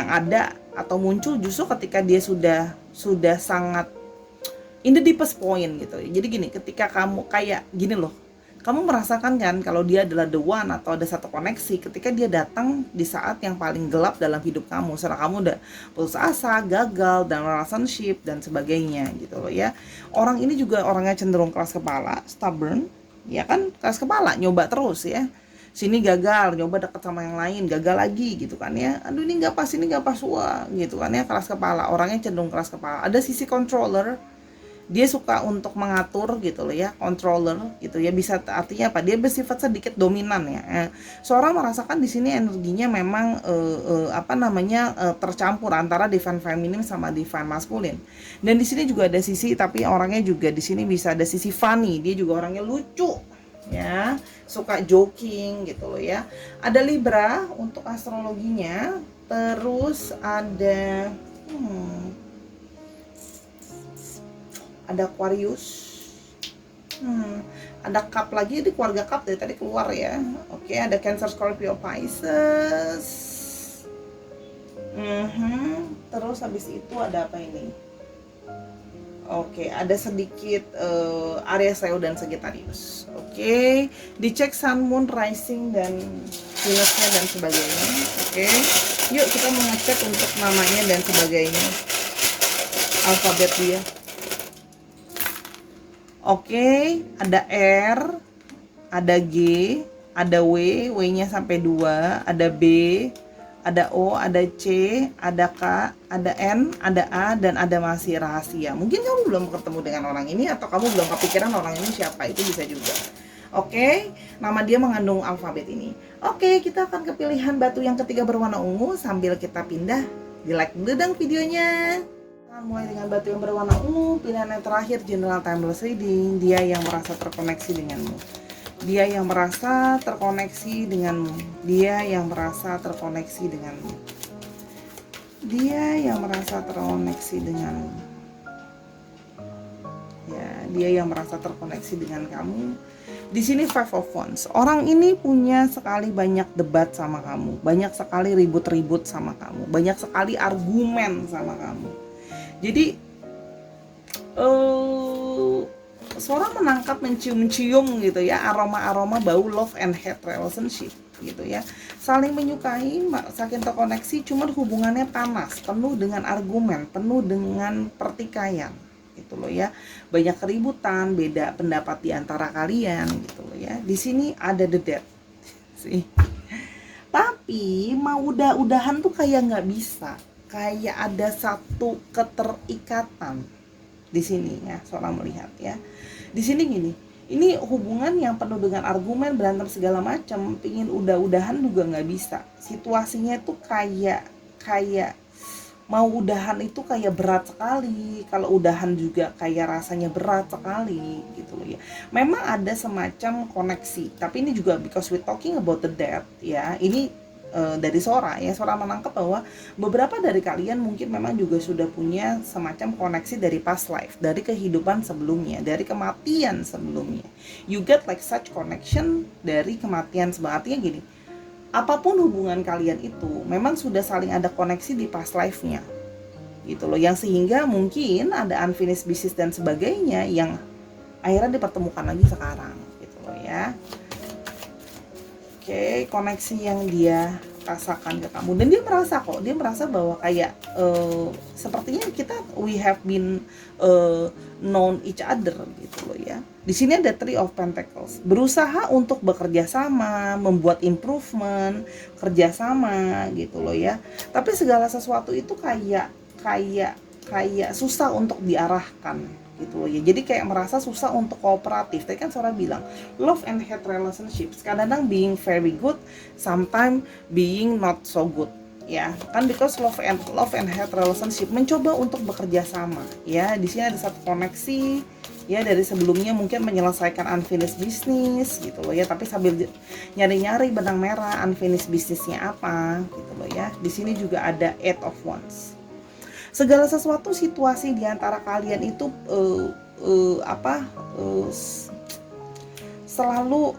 ada atau muncul justru ketika dia sudah sangat in the deepest point gitu. Jadi gini, ketika kamu kayak gini loh, kamu merasakan kan kalau dia adalah the one atau ada satu koneksi ketika dia datang di saat yang paling gelap dalam hidup kamu, setelah kamu udah putus asa, gagal dan relationship dan sebagainya gitu loh ya. Orang ini juga orangnya cenderung keras kepala, stubborn, ya kan, keras kepala, nyoba terus ya. Sini gagal, nyoba deket sama yang lain, gagal lagi gitu kan ya. Aduh ini nggak pas, ini nggak pas, wah gitu kan ya, keras kepala, orangnya cenderung keras kepala. Ada sisi controller, dia suka untuk mengatur gitu loh ya, controller gitu ya, bisa artinya apa, dia bersifat sedikit dominan ya. Seorang merasakan di sini energinya memang apa namanya, tercampur antara divine feminine sama divine masculine. Dan di sini juga ada sisi, tapi orangnya juga di sini bisa ada sisi funny, dia juga orangnya lucu ya, suka joking gitu loh ya. Ada Libra untuk astrologinya, terus ada Aquarius, ada Cup lagi, di keluarga Cup dari tadi keluar ya. Ada Cancer, Scorpio, Pisces. Terus habis itu ada apa ini? Ada sedikit Aries, Leo dan Sagittarius. Dicek Sun, Moon, Rising dan Venusnya dan sebagainya. Yuk kita mengecek untuk namanya dan sebagainya, alfabet dia. Ada R, ada G, ada W, W-nya sampai 2, ada B, ada O, ada C, ada K, ada N, ada A, dan ada masih rahasia. Mungkin kamu belum ketemu dengan orang ini, atau kamu belum kepikiran orang ini siapa, itu bisa juga. Oke, nama dia mengandung alfabet ini. Oke, kita akan ke pilihan batu yang ketiga berwarna ungu. Sambil kita pindah, di like dulu dong videonya. Kita mulai dengan batu yang berwarna ungu. Pilihan yang terakhir, General Timeless Reading. Dia yang merasa terkoneksi denganmu. Dia yang merasa terkoneksi denganmu. Dia yang merasa terkoneksi denganmu. Dia yang merasa terkoneksi denganmu. Ya, dia yang merasa terkoneksi dengan kamu. Di sini Five of Wands. Orang ini punya sekali banyak debat sama kamu, banyak sekali ribut-ribut sama kamu, banyak sekali argumen sama kamu. Jadi seorang menangkap, mencium-cium gitu ya, aroma-aroma bau love and hate relationship gitu ya, saling menyukai, saking terkoneksi, cuman hubungannya panas, penuh dengan argumen, penuh dengan pertikaian gitu loh ya, banyak keributan, beda pendapat di antara kalian gitu loh ya. Di sini ada the death sih, tapi mau udah-udahan tuh kayak nggak bisa, kayak ada satu keterikatan di sini ya, seorang melihat ya. Di sini gini, ini hubungan yang penuh dengan argumen, berantem segala macam, pingin udah-udahan juga nggak bisa. Situasinya tuh kayak mau udahan itu kayak berat sekali, kalau udahan juga kayak rasanya berat sekali gitu loh ya. Memang ada semacam koneksi, tapi ini juga because we talking about the death ya. Ini dari Sora ya, Sora menangkap bahwa beberapa dari kalian mungkin memang juga sudah punya semacam koneksi dari past life, dari kehidupan sebelumnya, dari kematian sebelumnya. You get like such connection dari kematian sebelumnya. Artinya gini, apapun hubungan kalian itu memang sudah saling ada koneksi di past life-nya gitu loh, yang sehingga mungkin ada unfinished business dan sebagainya yang akhirnya dipertemukan lagi sekarang gitu loh ya. Oke, koneksi yang dia rasakan ke kamu, dan dia merasa bahwa kayak sepertinya we have been known each other gitu loh ya. Di sini ada Three of Pentacles, berusaha untuk bekerja sama, membuat improvement, kerjasama gitu loh ya. Tapi segala sesuatu itu kayak susah untuk diarahkan gitu loh ya. Jadi kayak merasa susah untuk kooperatif. Tadi kan Sora bilang love and hate relationships kadang-kadang being very good, sometimes being not so good ya kan, because love and hate relationship mencoba untuk bekerja sama ya. Di sini ada satu koneksi ya, dari sebelumnya mungkin menyelesaikan unfinished business gitu loh ya, tapi sambil nyari-nyari benang merah unfinished businessnya apa gitu loh ya. Di sini juga ada Eight of Wands. Segala sesuatu situasi di antara kalian itu selalu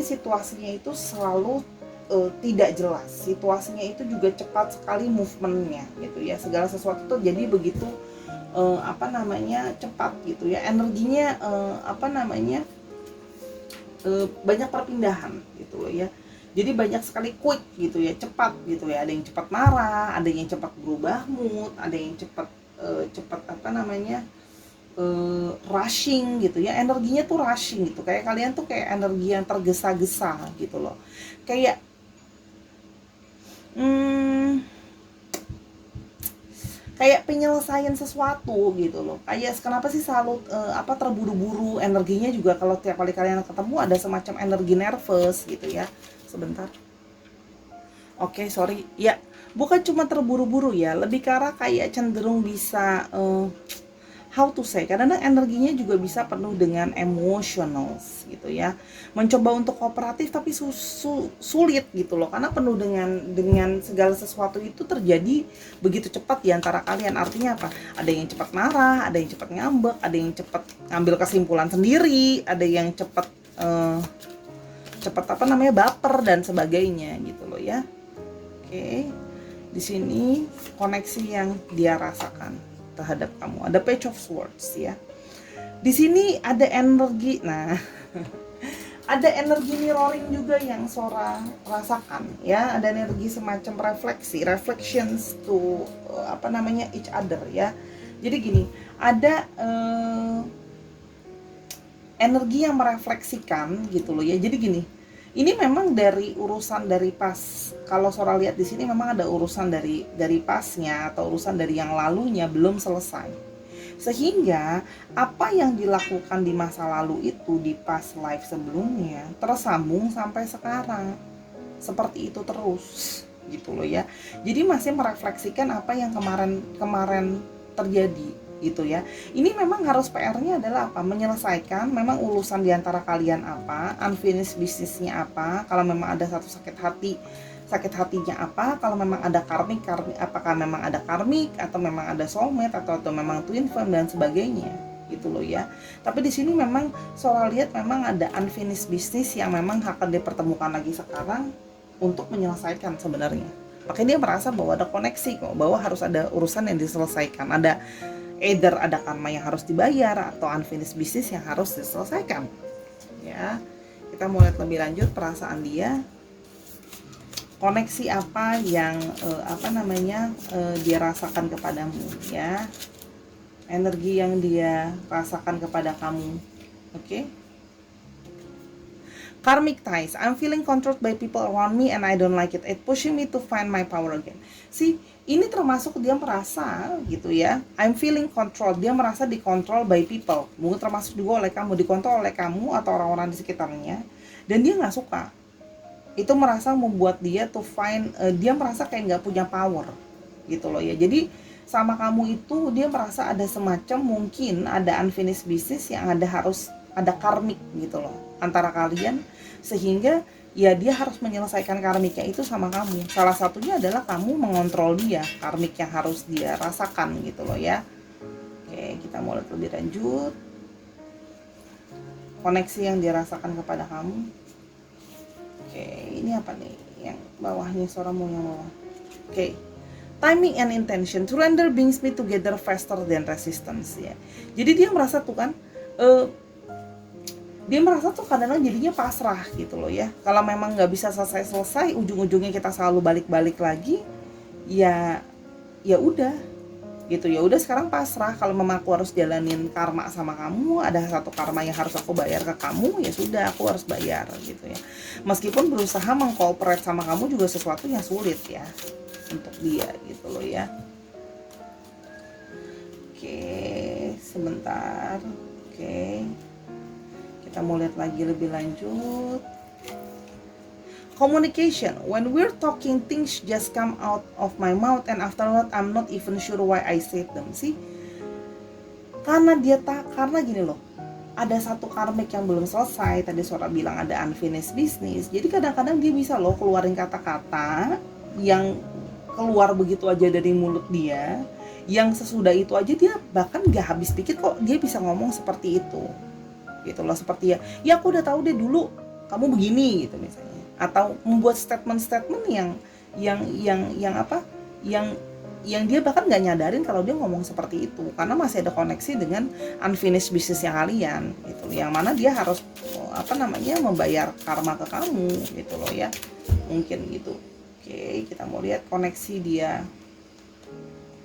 situasinya itu selalu tidak jelas. Situasinya itu juga cepat sekali movementnya gitu ya. Segala sesuatu tuh jadi begitu cepat gitu ya. Energinya banyak perpindahan gitu loh ya. Jadi banyak sekali quick gitu ya, cepat gitu ya. Ada yang cepat marah, ada yang cepat berubah mood, ada yang cepat rushing gitu ya. Energinya tuh rushing gitu. Kayak kalian tuh kayak energi yang tergesa-gesa gitu loh. Kayak kayak penyelesaian sesuatu gitu loh. Kayak kenapa sih selalu terburu-buru, energinya juga kalau tiap kali kalian ketemu ada semacam energi nervous gitu ya. Sebentar. Oke, sorry. Ya, bukan cuma terburu-buru ya, lebih ke arah kayak cenderung bisa how to say, kadang-kadang energinya juga bisa penuh dengan emotionals gitu ya. Mencoba untuk kooperatif tapi sulit gitu loh, karena penuh dengan segala sesuatu itu terjadi begitu cepat di antara kalian. Artinya apa? Ada yang cepat marah, ada yang cepat ngambek, ada yang cepat ngambil kesimpulan sendiri, ada yang cepat baper dan sebagainya gitu loh ya. Oke. Di sini koneksi yang dia rasakan terhadap kamu. Ada Page of Swords ya. Di sini ada energi. Nah, ada energi mirroring juga yang Sora rasakan ya. Ada energi semacam reflections to each other ya. Jadi gini, ada energi yang merefleksikan gitu loh ya. Jadi gini, Ini memang dari urusan dari pas, kalau Sora lihat di sini memang ada urusan dari pasnya atau urusan dari yang lalunya belum selesai. Sehingga apa yang dilakukan di masa lalu itu di past life sebelumnya tersambung sampai sekarang. Seperti itu terus gitu loh ya. Jadi masih merefleksikan apa yang kemarin terjadi gitu ya. Ini memang harus PR-nya adalah apa? Menyelesaikan memang urusan diantara kalian apa, unfinished business-nya apa, kalau memang ada satu sakit hatinya apa, kalau memang ada karmik, apakah memang ada karmik atau memang ada soulmate atau memang twin flame dan sebagainya gitu loh ya. Tapi di sini memang Sora lihat memang ada unfinished business yang memang akan dipertemukan lagi sekarang untuk menyelesaikan sebenarnya. Makanya dia merasa bahwa ada koneksi kok, bahwa harus ada urusan yang diselesaikan, ada either ada karma yang harus dibayar atau unfinished business yang harus diselesaikan. Ya, kita mau lihat lebih lanjut perasaan dia, koneksi apa yang dia rasakan kepadamu ya, energi yang dia rasakan kepada kamu. Oke. Karmic ties. I'm feeling controlled by people around me and I don't like it. It pushing me to find my power again. See, ini termasuk dia merasa gitu ya. I'm feeling controlled. Dia merasa dikontrol by people. Mungkin termasuk juga oleh kamu, dikontrol oleh kamu atau orang-orang di sekitarnya. Dan dia nggak suka. Itu merasa membuat dia to find. Dia merasa kayak nggak punya power, gitu loh ya. Jadi sama kamu itu dia merasa ada semacam mungkin ada unfinished business yang harus ada karmik gitu loh antara kalian, sehingga ya dia harus menyelesaikan karmiknya itu sama kamu. Salah satunya adalah kamu mengontrol dia, karmik yang harus dia rasakan gitu loh ya. Oke, kita mulai lebih lanjut. Koneksi yang dia rasakan kepada kamu. Oke, ini apa nih yang bawahnya, suaramu yang bawah. Oke, timing and intention. Surrender brings me together faster than resistance ya. Jadi dia merasa tuh kan, dia merasa tuh kadang-kadang jadinya pasrah gitu loh ya. Kalau memang nggak bisa selesai, ujung-ujungnya kita selalu balik-balik lagi, ya udah gitu. Ya udah sekarang pasrah. Kalau memang aku harus jalanin karma sama kamu, ada satu karma yang harus aku bayar ke kamu, ya sudah aku harus bayar gitu ya. Meskipun berusaha mengkooperate sama kamu juga sesuatu yang sulit ya untuk dia gitu loh ya. Oke, sebentar. Oke, kita mau lihat lagi lebih lanjut. Communication. When we're talking, things just come out of my mouth and afterward I'm not even sure why I said them. See? Karena gini loh. Ada satu karmik yang belum selesai. Tadi Sora bilang ada unfinished business. Jadi kadang-kadang dia bisa loh keluarin kata-kata yang keluar begitu aja dari mulut dia, yang sesudah itu aja dia bahkan gak habis pikir kok dia bisa ngomong seperti itu gitu loh. Seperti ya aku udah tahu deh dulu kamu begini gitu misalnya, atau membuat statement-statement yang dia bahkan nggak nyadarin kalau dia ngomong seperti itu, karena masih ada koneksi dengan unfinished business-nya kalian gitu, yang mana dia harus membayar karma ke kamu gitu loh ya, mungkin gitu. Oke, kita mau lihat koneksi dia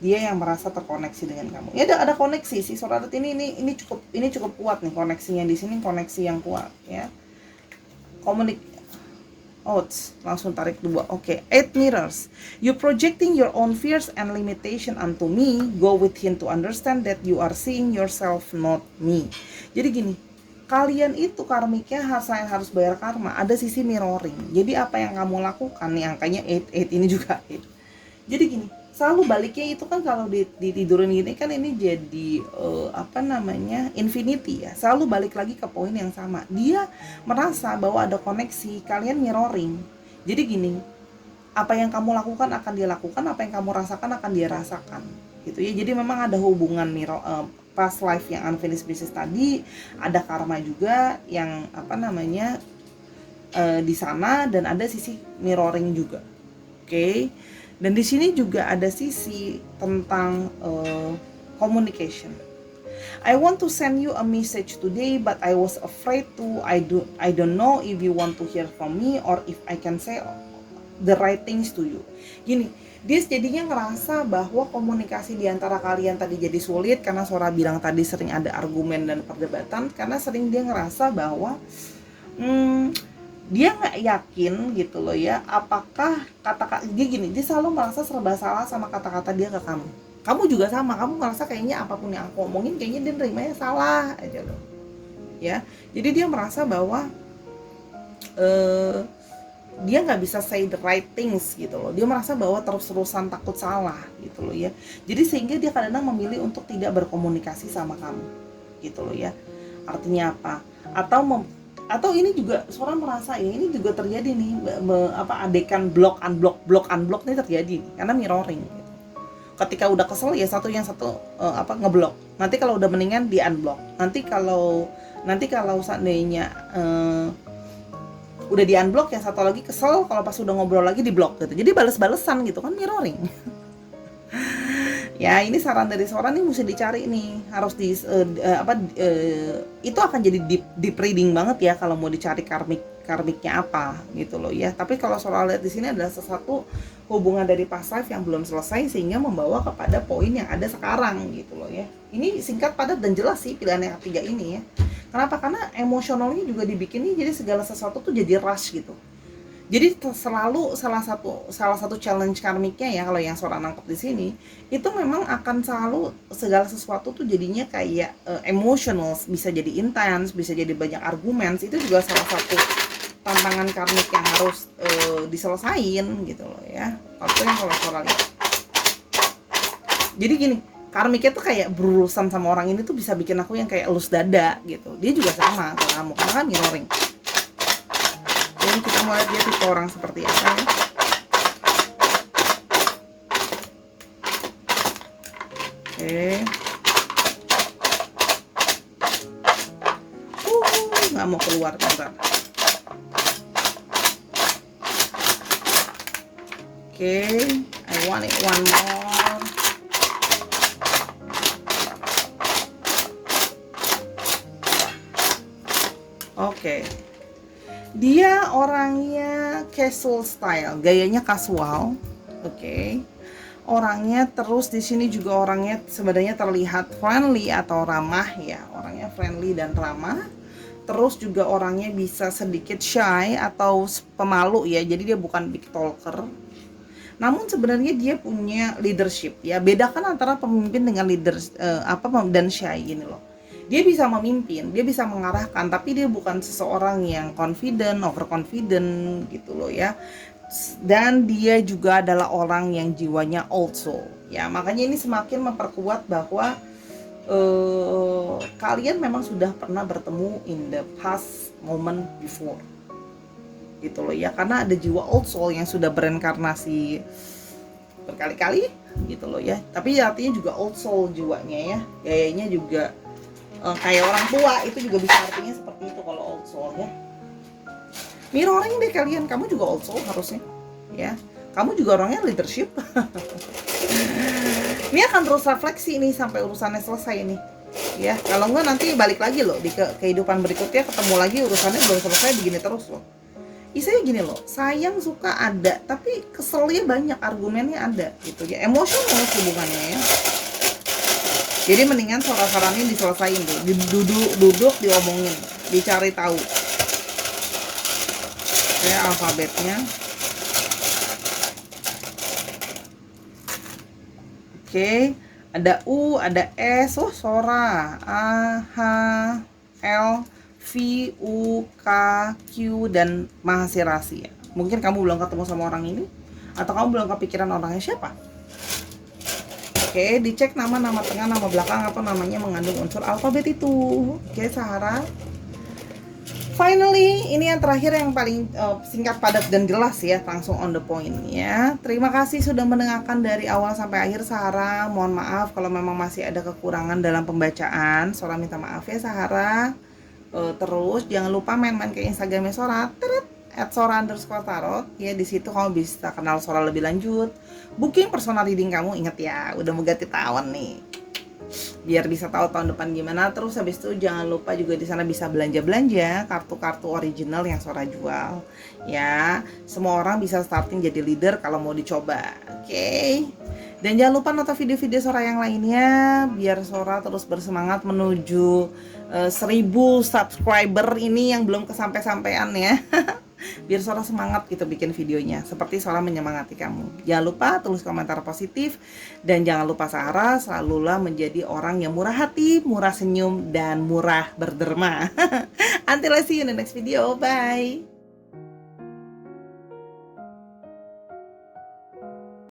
yang merasa terkoneksi dengan kamu. Ya ada koneksi sih saudara, ini cukup kuat nih koneksinya di sini, koneksi yang kuat ya. Langsung tarik 2. Oke, 8 mirrors. You projecting your own fears and limitation onto me. Go with him to understand that you are seeing yourself, not me. Jadi gini, kalian itu karmiknya harus bayar karma. Ada sisi mirroring. Jadi apa yang kamu lakukan nih, angkanya 8 ini juga 8. Jadi gini, selalu baliknya itu kan kalau ditidurin gini kan ini jadi infinity ya, selalu balik lagi ke poin yang sama. Dia merasa bahwa ada koneksi, kalian mirroring. Jadi gini, apa yang kamu lakukan akan dia lakukan, apa yang kamu rasakan akan dia rasakan gitu ya. Jadi memang ada hubungan past life yang unfinished business tadi, ada karma juga yang di sana, dan ada sisi mirroring juga. Oke. Dan di sini juga ada sisi tentang communication. I want to send you a message today, but I was afraid to. I don't know if you want to hear from me or if I can say the right things to you. Gini, dia jadinya ngerasa bahwa komunikasi di antara kalian tadi jadi sulit karena Sora bilang tadi sering ada argumen dan perdebatan, karena sering dia ngerasa bahwa dia nggak yakin gitu loh ya, apakah kata-kata dia gini, dia selalu merasa serba salah sama kata-kata dia ke kamu. Kamu juga sama, kamu ngerasa kayaknya apapun yang aku omongin kayaknya dia nerimanya salah aja loh ya. Jadi dia merasa bahwa eh, dia nggak bisa say the right things gitu loh. Dia merasa bahwa terus-terusan takut salah gitu loh ya. Jadi sehingga dia kadang-kadang memilih untuk tidak berkomunikasi sama kamu gitu loh ya. Artinya apa? Atau ini juga seorang merasa ya, ini juga terjadi nih, adegan block unblock ini terjadi nih, karena mirroring gitu. Ketika udah kesel ya yang satu ngeblok. Nanti kalau udah mendingan di unblock. Nanti kalau seandainya udah di unblock, yang satu lagi kesel, kalau pas udah ngobrol lagi di block gitu. Jadi bales-balesan gitu kan, mirroring. Ya ini saran dari seorang nih, mesti dicari nih, harus itu akan jadi deep reading banget ya kalau mau dicari karmiknya apa gitu loh ya. Tapi kalau seorang lihat di sini adalah sesuatu hubungan dari past life yang belum selesai sehingga membawa kepada poin yang ada sekarang gitu loh ya. Ini singkat, padat, dan jelas sih pilihan yang ketiga ini ya. Kenapa? Karena emosionalnya juga dibikin nih, jadi segala sesuatu tuh jadi rush gitu. Jadi selalu salah satu challenge karmiknya ya, kalau yang seorang nangkep di sini itu memang akan selalu segala sesuatu tuh jadinya kayak emotional, bisa jadi intens, bisa jadi banyak argumen. Itu juga salah satu tantangan karmik yang harus diselesain gitu loh ya. Kalau seorang lihat. Jadi gini, karmiknya tuh kayak berurusan sama orang ini tuh bisa bikin aku yang kayak elus dada gitu. Dia juga sama ke kamu, karena kan mirroring. Jadi kita mau lihat dia tipe orang seperti apa ya. Oke. Nggak mau keluar, bentar. Oke, I want it one more. Oke. Dia orangnya casual style, gayanya kasual. Oke. Orangnya terus di sini juga orangnya sebenarnya terlihat friendly atau ramah ya. Orangnya friendly dan ramah. Terus juga orangnya bisa sedikit shy atau pemalu ya. Jadi dia bukan big talker. Namun sebenarnya dia punya leadership ya. Bedakan antara pemimpin dengan leader dan shy ini loh. Dia bisa memimpin, dia bisa mengarahkan, tapi dia bukan seseorang yang confident, overconfident gitu loh ya. Dan dia juga adalah orang yang jiwanya old soul ya. Makanya ini semakin memperkuat bahwa kalian memang sudah pernah bertemu in the past moment before gitu loh ya, karena ada jiwa old soul yang sudah berenkarnasi berkali-kali gitu loh ya. Tapi artinya juga old soul jiwanya ya, gayanya juga kayak orang tua, itu juga bisa artinya seperti itu kalau old soul ya. Mirroring deh kalian, kamu juga old soul harusnya ya. Kamu juga orangnya leadership. Ini akan terus refleksi nih sampai urusannya selesai nih ya. Kalau enggak nanti balik lagi loh di kehidupan berikutnya, ketemu lagi urusannya belum selesai, begini terus loh. Isanya gini loh, sayang suka ada, tapi keselnya banyak, argumennya ada gitu ya. Emosional hubungannya ya. Jadi mendingan suara-suara ini diselesain tuh, duduk diomongin, dicari tahu. Ya alfabetnya. Oke, ada U, ada S, Sora, A, H, L, V, U, K, Q, dan Mahasirasi ya. Mungkin kamu belum ketemu sama orang ini, atau kamu belum kepikiran orangnya siapa. Oke, dicek nama tengah, nama belakang, apa namanya mengandung unsur alfabet itu. Oke, Sahara. Finally, ini yang terakhir yang paling singkat, padat, dan jelas ya, langsung on the point ya. Terima kasih sudah mendengarkan dari awal sampai akhir, Sahara. Mohon maaf kalau memang masih ada kekurangan dalam pembacaan. Sora minta maaf ya, Sahara. Terus jangan lupa main-main ke Instagramnya Sora, @sora_tarot ya. Di situ kamu bisa kenal Sora lebih lanjut, booking personal reading kamu. Ingat ya, udah mau ganti tahun nih, biar bisa tahu tahun depan gimana. Terus habis itu jangan lupa juga di sana bisa belanja kartu-kartu original yang Sora jual ya. Semua orang bisa starting jadi leader kalau mau dicoba. Oke. Dan jangan lupa nonton video-video Sora yang lainnya biar Sora terus bersemangat menuju 1000 subscriber ini yang belum kesampai-sampean ya. biar Sora semangat gitu bikin videonya, seperti Sora menyemangati kamu. Jangan lupa tulis komentar positif, dan jangan lupa Sarah selalulah menjadi orang yang murah hati, murah senyum, dan murah berderma. Until I see you in the next video, bye.